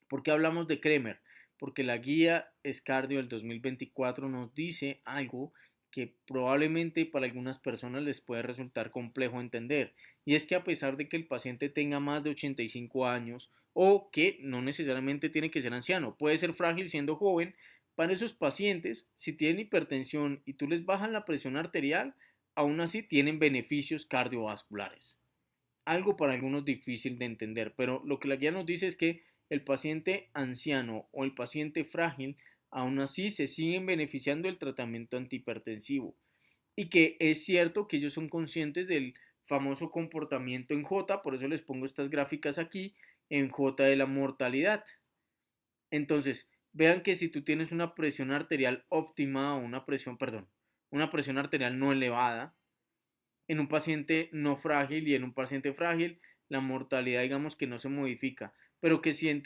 ¿Por qué hablamos de Kremer? Porque la guía Escardio del 2024 nos dice algo que probablemente para algunas personas les puede resultar complejo entender, y es que a pesar de que el paciente tenga más de 85 años o que no necesariamente tiene que ser anciano, puede ser frágil siendo joven, para esos pacientes, si tienen hipertensión y tú les bajan la presión arterial, aún así tienen beneficios cardiovasculares. Algo para algunos difícil de entender, pero lo que la guía nos dice es que el paciente anciano o el paciente frágil aún así se siguen beneficiando del tratamiento antihipertensivo y que es cierto que ellos son conscientes del famoso comportamiento en J, por eso les pongo estas gráficas aquí, en J de la mortalidad. Entonces, vean que si tú tienes una presión arterial óptima o una presión arterial no elevada, en un paciente no frágil y en un paciente frágil, la mortalidad digamos que no se modifica, pero que si en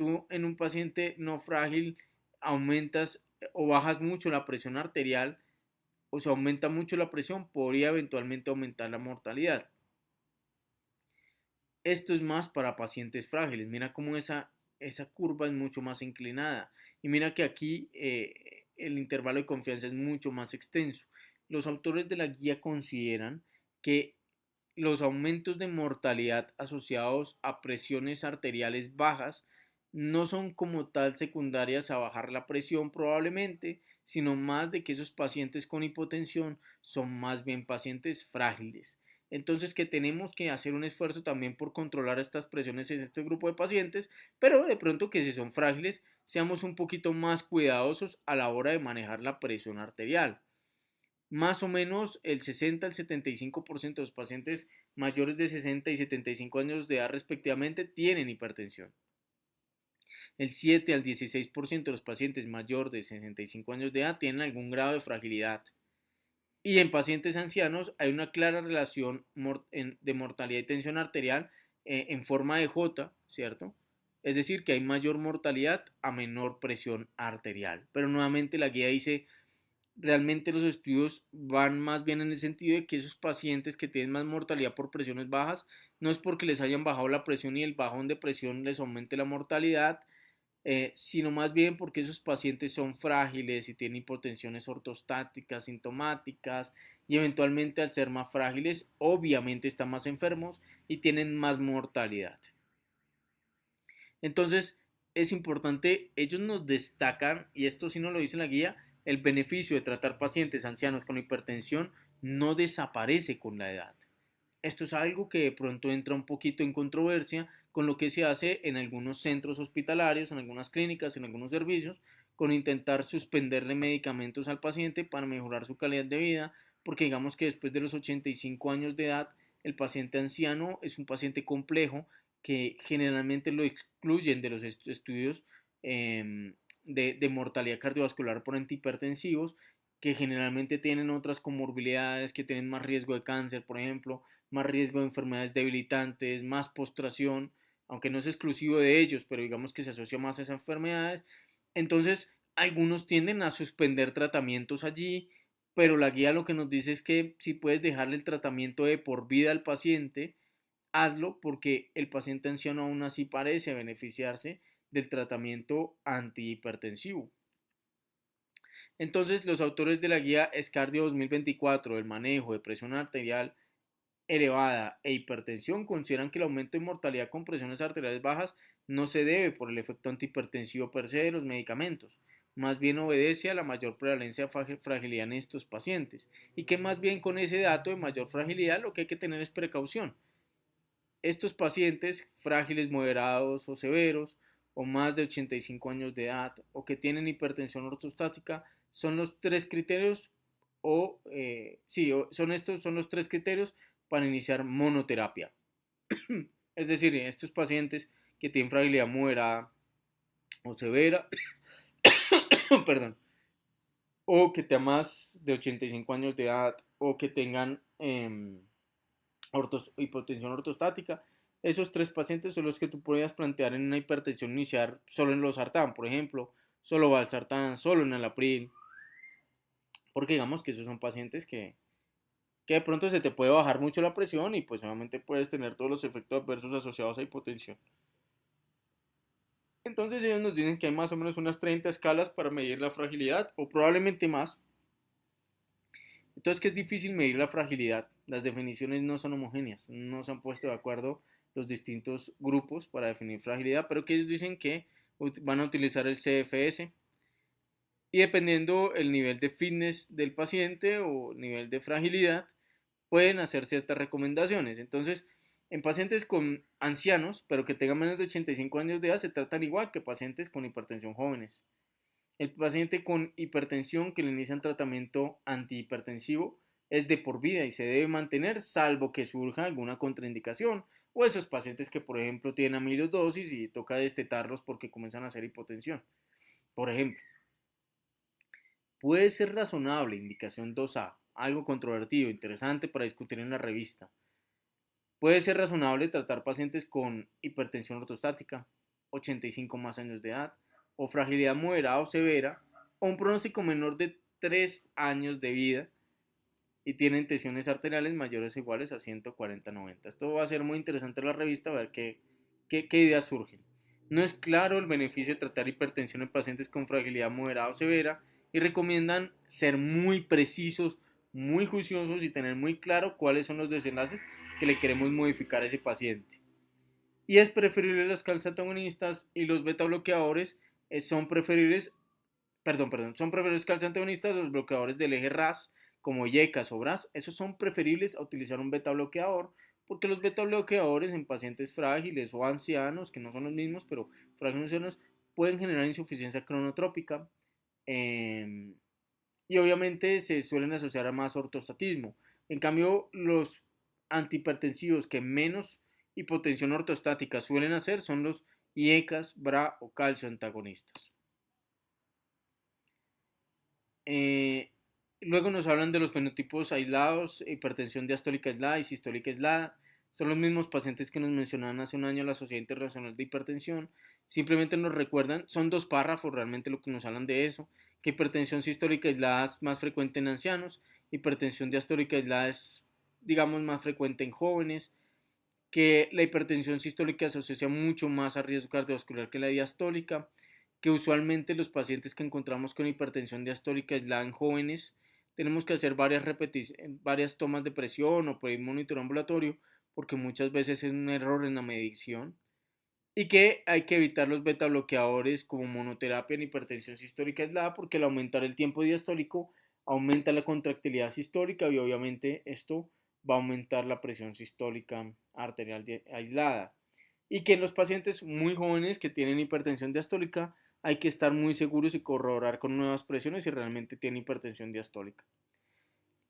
un paciente no frágil aumentas o bajas mucho la presión arterial, o se aumenta mucho la presión, podría eventualmente aumentar la mortalidad. Esto es más para pacientes frágiles. Mira cómo esa curva es mucho más inclinada. Y mira que aquí el intervalo de confianza es mucho más extenso. Los autores de la guía consideran que los aumentos de mortalidad asociados a presiones arteriales bajas no son como tal secundarias a bajar la presión probablemente, sino más de que esos pacientes con hipotensión son más bien pacientes frágiles. Entonces que tenemos que hacer un esfuerzo también por controlar estas presiones en este grupo de pacientes, pero de pronto que si son frágiles seamos un poquito más cuidadosos a la hora de manejar la presión arterial. Más o menos el 60 al 75% de los pacientes mayores de 60 y 75 años de edad respectivamente tienen hipertensión. El 7 al 16% de los pacientes mayores de 65 años de edad tienen algún grado de fragilidad. Y en pacientes ancianos hay una clara relación de mortalidad y tensión arterial en forma de J, ¿cierto? Es decir, que hay mayor mortalidad a menor presión arterial. Pero nuevamente la guía dice, realmente los estudios van más bien en el sentido de que esos pacientes que tienen más mortalidad por presiones bajas, no es porque les hayan bajado la presión y el bajón de presión les aumente la mortalidad, sino más bien porque esos pacientes son frágiles y tienen hipotensiones ortostáticas, sintomáticas y eventualmente al ser más frágiles, obviamente están más enfermos y tienen más mortalidad. Entonces, es importante, ellos nos destacan, y esto sí nos lo dice la guía, el beneficio de tratar pacientes ancianos con hipertensión no desaparece con la edad. Esto es algo que de pronto entra un poquito en controversia con lo que se hace en algunos centros hospitalarios, en algunas clínicas, en algunos servicios, con intentar suspenderle medicamentos al paciente para mejorar su calidad de vida, porque digamos que después de los 85 años de edad, el paciente anciano es un paciente complejo que generalmente lo excluyen de los estudios de mortalidad cardiovascular por antihipertensivos, que generalmente tienen otras comorbilidades, que tienen más riesgo de cáncer, por ejemplo, más riesgo de enfermedades debilitantes, más postración, aunque no es exclusivo de ellos, pero digamos que se asocia más a esas enfermedades. Entonces, algunos tienden a suspender tratamientos allí, pero la guía lo que nos dice es que si puedes dejarle el tratamiento de por vida al paciente, hazlo porque el paciente anciano aún así parece beneficiarse del tratamiento antihipertensivo. Entonces, los autores de la guía Escardio 2024 del manejo de presión arterial elevada e hipertensión consideran que el aumento de mortalidad con presiones arteriales bajas no se debe por el efecto antihipertensivo per se de los medicamentos. más bien obedece a la mayor prevalencia de fragilidad en estos pacientes y que más bien con ese dato de mayor fragilidad lo que hay que tener es precaución. Estos pacientes frágiles, moderados o severos o más de 85 años de edad o que tienen hipertensión ortostática son los tres criterios son los tres criterios para iniciar monoterapia. Es decir, estos pacientes que tienen fragilidad moderada o severa, perdón, o que tengan más de 85 años de edad o que tengan hipotensión ortostática, esos tres pacientes son los que tú podrías plantear en una hipertensión inicial solo en los sartán, por ejemplo, solo valsartán, solo en alapril, porque digamos que esos son pacientes que de pronto se te puede bajar mucho la presión y pues obviamente puedes tener todos los efectos adversos asociados a hipotensión. Entonces ellos nos dicen que hay más o menos unas 30 escalas para medir la fragilidad o probablemente más. Entonces que es difícil medir la fragilidad. Las definiciones no son homogéneas, no se han puesto de acuerdo los distintos grupos para definir fragilidad, pero que ellos dicen que van a utilizar el CFS y dependiendo el nivel de fitness del paciente o nivel de fragilidad, pueden hacer ciertas recomendaciones. Entonces, en pacientes con ancianos, pero que tengan menos de 85 años de edad, se tratan igual que pacientes con hipertensión jóvenes. El paciente con hipertensión que le inician tratamiento antihipertensivo es de por vida y se debe mantener salvo que surja alguna contraindicación o esos pacientes que por ejemplo tienen amiloidosis y toca destetarlos porque comienzan a hacer hipotensión. Por ejemplo, puede ser razonable, indicación 2A, algo controvertido, interesante para discutir en la revista. Puede ser razonable tratar pacientes con hipertensión ortostática, 85 más años de edad, o fragilidad moderada o severa, o un pronóstico menor de 3 años de vida y tienen tensiones arteriales mayores o iguales a 140/90. Esto va a ser muy interesante en la revista, a ver qué ideas surgen. No es claro el beneficio de tratar hipertensión en pacientes con fragilidad moderada o severa y recomiendan ser muy precisos, muy juiciosos y tener muy claro cuáles son los desenlaces que le queremos modificar a ese paciente. Y es preferible los calciantagonistas y los beta bloqueadores son preferibles, son preferibles calciantagonistas los bloqueadores del eje RAS como YECAS o BRAS, esos son preferibles a utilizar un beta bloqueador porque los beta bloqueadores en pacientes frágiles o ancianos, que no son los mismos, pero frágiles o ancianos, pueden generar insuficiencia cronotrópica y obviamente se suelen asociar a más ortostatismo. En cambio, los antihipertensivos que menos hipotensión ortostática suelen hacer son los IECAS, BRA o calcio antagonistas. Eh, Luego nos hablan de los fenotipos aislados, hipertensión diastólica aislada y sistólica aislada. Son los mismos pacientes que nos mencionaban hace un año la Sociedad Internacional de Hipertensión. Simplemente nos recuerdan, son dos párrafos realmente lo que nos hablan de eso, que hipertensión sistólica aislada es más frecuente en ancianos, hipertensión diastólica aislada es, digamos, más frecuente en jóvenes, que la hipertensión sistólica se asocia mucho más a riesgo cardiovascular que la diastólica, que usualmente los pacientes que encontramos con hipertensión diastólica aislada en jóvenes tenemos que hacer varias tomas de presión o por monitoreo ambulatorio porque muchas veces es un error en la medición y que hay que evitar los beta bloqueadores como monoterapia en hipertensión sistólica aislada porque al aumentar el tiempo diastólico aumenta la contractilidad sistólica y obviamente esto va a aumentar la presión sistólica arterial aislada. Y que en los pacientes muy jóvenes que tienen hipertensión diastólica hay que estar muy seguros y corroborar con nuevas presiones si realmente tiene hipertensión diastólica.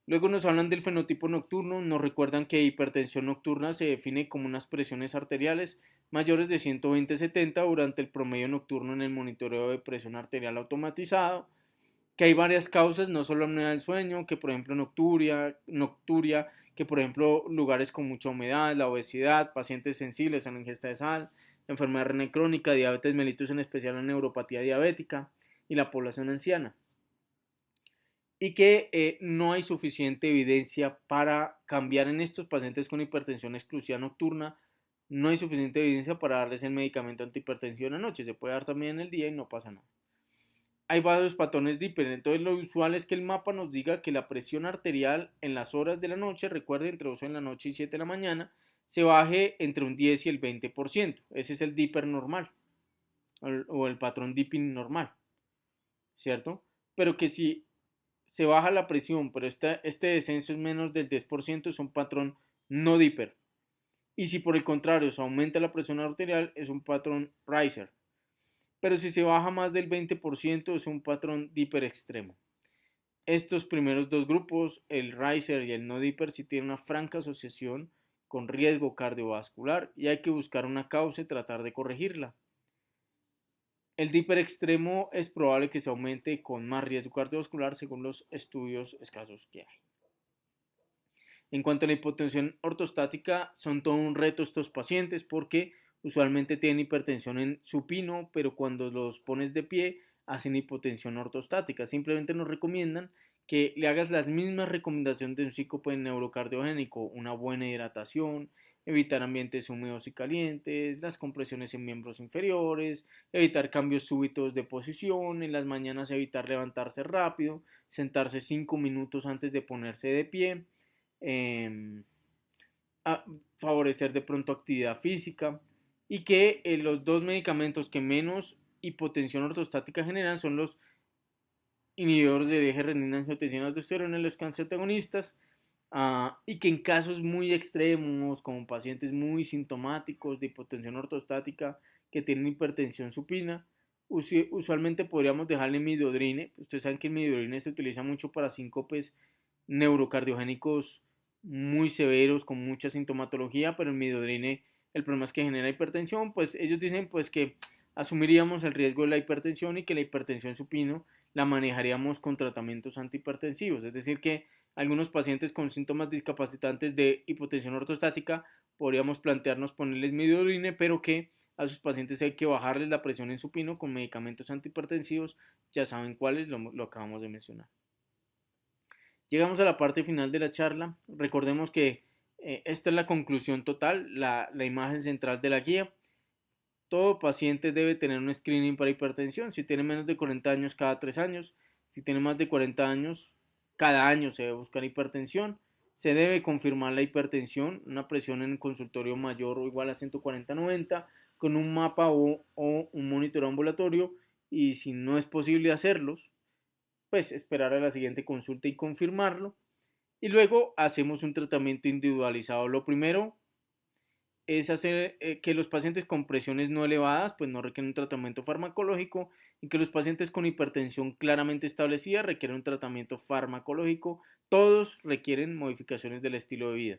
Luego nos hablan del fenotipo nocturno, nos recuerdan que hipertensión nocturna se define como unas presiones arteriales mayores de 120/70 durante el promedio nocturno en el monitoreo de presión arterial automatizado, que hay varias causas, no solo apnea del sueño, que por ejemplo nocturia, que por ejemplo lugares con mucha humedad, la obesidad, pacientes sensibles a la ingesta de sal, enfermedad renal crónica, diabetes mellitus, en especial la neuropatía diabética y la población anciana. Y que no hay suficiente evidencia para cambiar en estos pacientes con hipertensión exclusiva nocturna, no hay suficiente evidencia para darles el medicamento antihipertensivo en la noche, se puede dar también en el día y no pasa nada. Hay varios patrones diferentes, entonces lo usual es que el mapa nos diga que la presión arterial en las horas de la noche, recuerde entre 12 de la noche y 7 de la mañana, se baje entre un 10 y el 20%, ese es el dipper normal o el patrón dipping normal. ¿cierto? Pero que si se baja la presión, pero este descenso es menos del 10%, es un patrón no dipper. Y si por el contrario se aumenta la presión arterial, es un patrón riser. Pero si se baja más del 20%, es un patrón dipper extremo. Estos primeros dos grupos, el riser y el no dipper, sí tienen una franca asociación con riesgo cardiovascular y hay que buscar una causa y tratar de corregirla. El dipper extremo es probable que se aumente con más riesgo cardiovascular según los estudios escasos que hay. En cuanto a la hipotensión ortostática, son todo un reto estos pacientes porque usualmente tienen hipertensión en supino, pero cuando los pones de pie hacen hipotensión ortostática. Simplemente nos recomiendan que le hagas las mismas recomendaciones de un psícope neurocardiogénico, una buena hidratación, evitar ambientes húmedos y calientes, las compresiones en miembros inferiores, evitar cambios súbitos de posición, en las mañanas evitar levantarse rápido, sentarse 5 minutos antes de ponerse de pie, eh, a favorecer de pronto actividad física y que los dos medicamentos que menos hipotensión ortostática generan son los inhibidores de eje renina-angiotensina aldosterona, los cancerotagonistas, y que en casos muy extremos, como pacientes muy sintomáticos de hipotensión ortostática que tienen hipertensión supina, usualmente podríamos dejarle midodrine. Ustedes saben que el midodrine se utiliza mucho para síncopes neurocardiogénicos muy severos con mucha sintomatología, pero el midodrine, el problema es que genera hipertensión. Pues ellos dicen pues que asumiríamos el riesgo de la hipertensión y que la hipertensión supino la manejaríamos con tratamientos antihipertensivos, es decir que algunos pacientes con síntomas discapacitantes de hipotensión ortostática podríamos plantearnos ponerles midodrine, pero que a sus pacientes hay que bajarles la presión en supino con medicamentos antihipertensivos, ya saben cuáles, lo acabamos de mencionar. Llegamos a la parte final de la charla. Recordemos que esta es la conclusión total, la imagen central de la guía. Todo paciente debe tener un screening para hipertensión. Si tiene menos de 40 años, cada 3 años. Si tiene más de 40 años, cada año se debe buscar hipertensión. Se debe confirmar la hipertensión, una presión en el consultorio mayor o igual a 140-90 con un mapa o un monitor ambulatorio. Y si no es posible hacerlos, pues esperar a la siguiente consulta y confirmarlo. Y luego hacemos un tratamiento individualizado. Lo primero es hacer que los pacientes con presiones no elevadas pues no requieren un tratamiento farmacológico y que los pacientes con hipertensión claramente establecida requieren un tratamiento farmacológico. Todos requieren modificaciones del estilo de vida.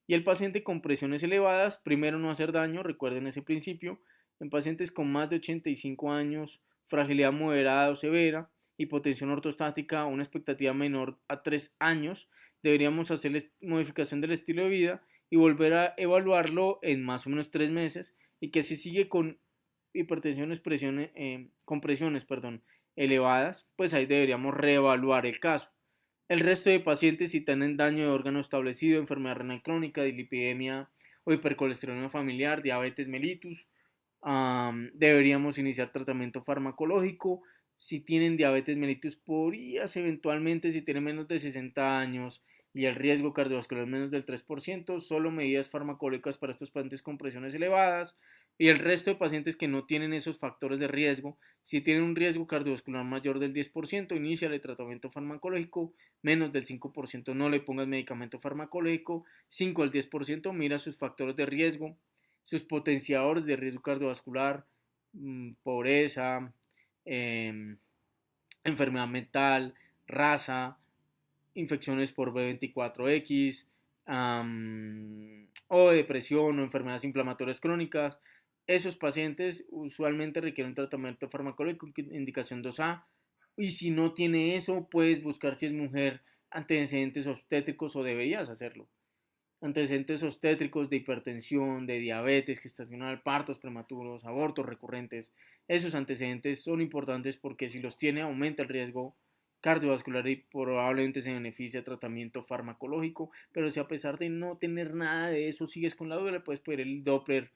Y el paciente con presiones elevadas, primero no hacer daño, recuerden ese principio. En pacientes con más de 85 años, fragilidad moderada o severa, hipotensión ortostática, una expectativa menor a 3 años, deberíamos hacerles modificación del estilo de vida y volver a evaluarlo en más o menos 3 meses y que si sigue con hipertensiones, con presiones elevadas, pues ahí deberíamos reevaluar el caso. El resto de pacientes, si tienen daño de órgano establecido, enfermedad renal crónica, dislipidemia o hipercolesterolemia familiar, diabetes mellitus, deberíamos iniciar tratamiento farmacológico. Si tienen diabetes mellitus, podrías eventualmente, si tienen menos de 60 años y el riesgo cardiovascular es menos del 3%, solo medidas farmacológicas para estos pacientes con presiones elevadas. Y el resto de pacientes que no tienen esos factores de riesgo, si tienen un riesgo cardiovascular mayor del 10%, inicia el tratamiento farmacológico, menos del 5% no le pongas medicamento farmacológico, 5 al 10% mira sus factores de riesgo, sus potenciadores de riesgo cardiovascular, pobreza, eh, enfermedad mental, raza, infecciones por B24X, o depresión o enfermedades inflamatorias crónicas. Esos pacientes usualmente requieren un tratamiento farmacológico, indicación 2A, y si no tiene eso, puedes buscar si es mujer antecedentes obstétricos o deberías hacerlo. Antecedentes obstétricos de hipertensión, de diabetes gestacional, partos prematuros, abortos recurrentes. Esos antecedentes son importantes porque si los tiene aumenta el riesgo cardiovascular y probablemente se beneficia de tratamiento farmacológico, pero si a pesar de no tener nada de eso sigues con la duda, le puedes pedir el Doppler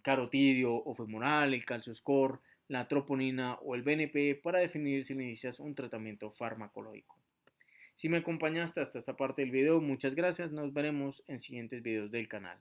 carotidio o femoral, el calcio score, la troponina o el BNP para definir si inicias un tratamiento farmacológico. Si me acompañaste hasta esta parte del video, muchas gracias. Nos veremos en siguientes videos del canal.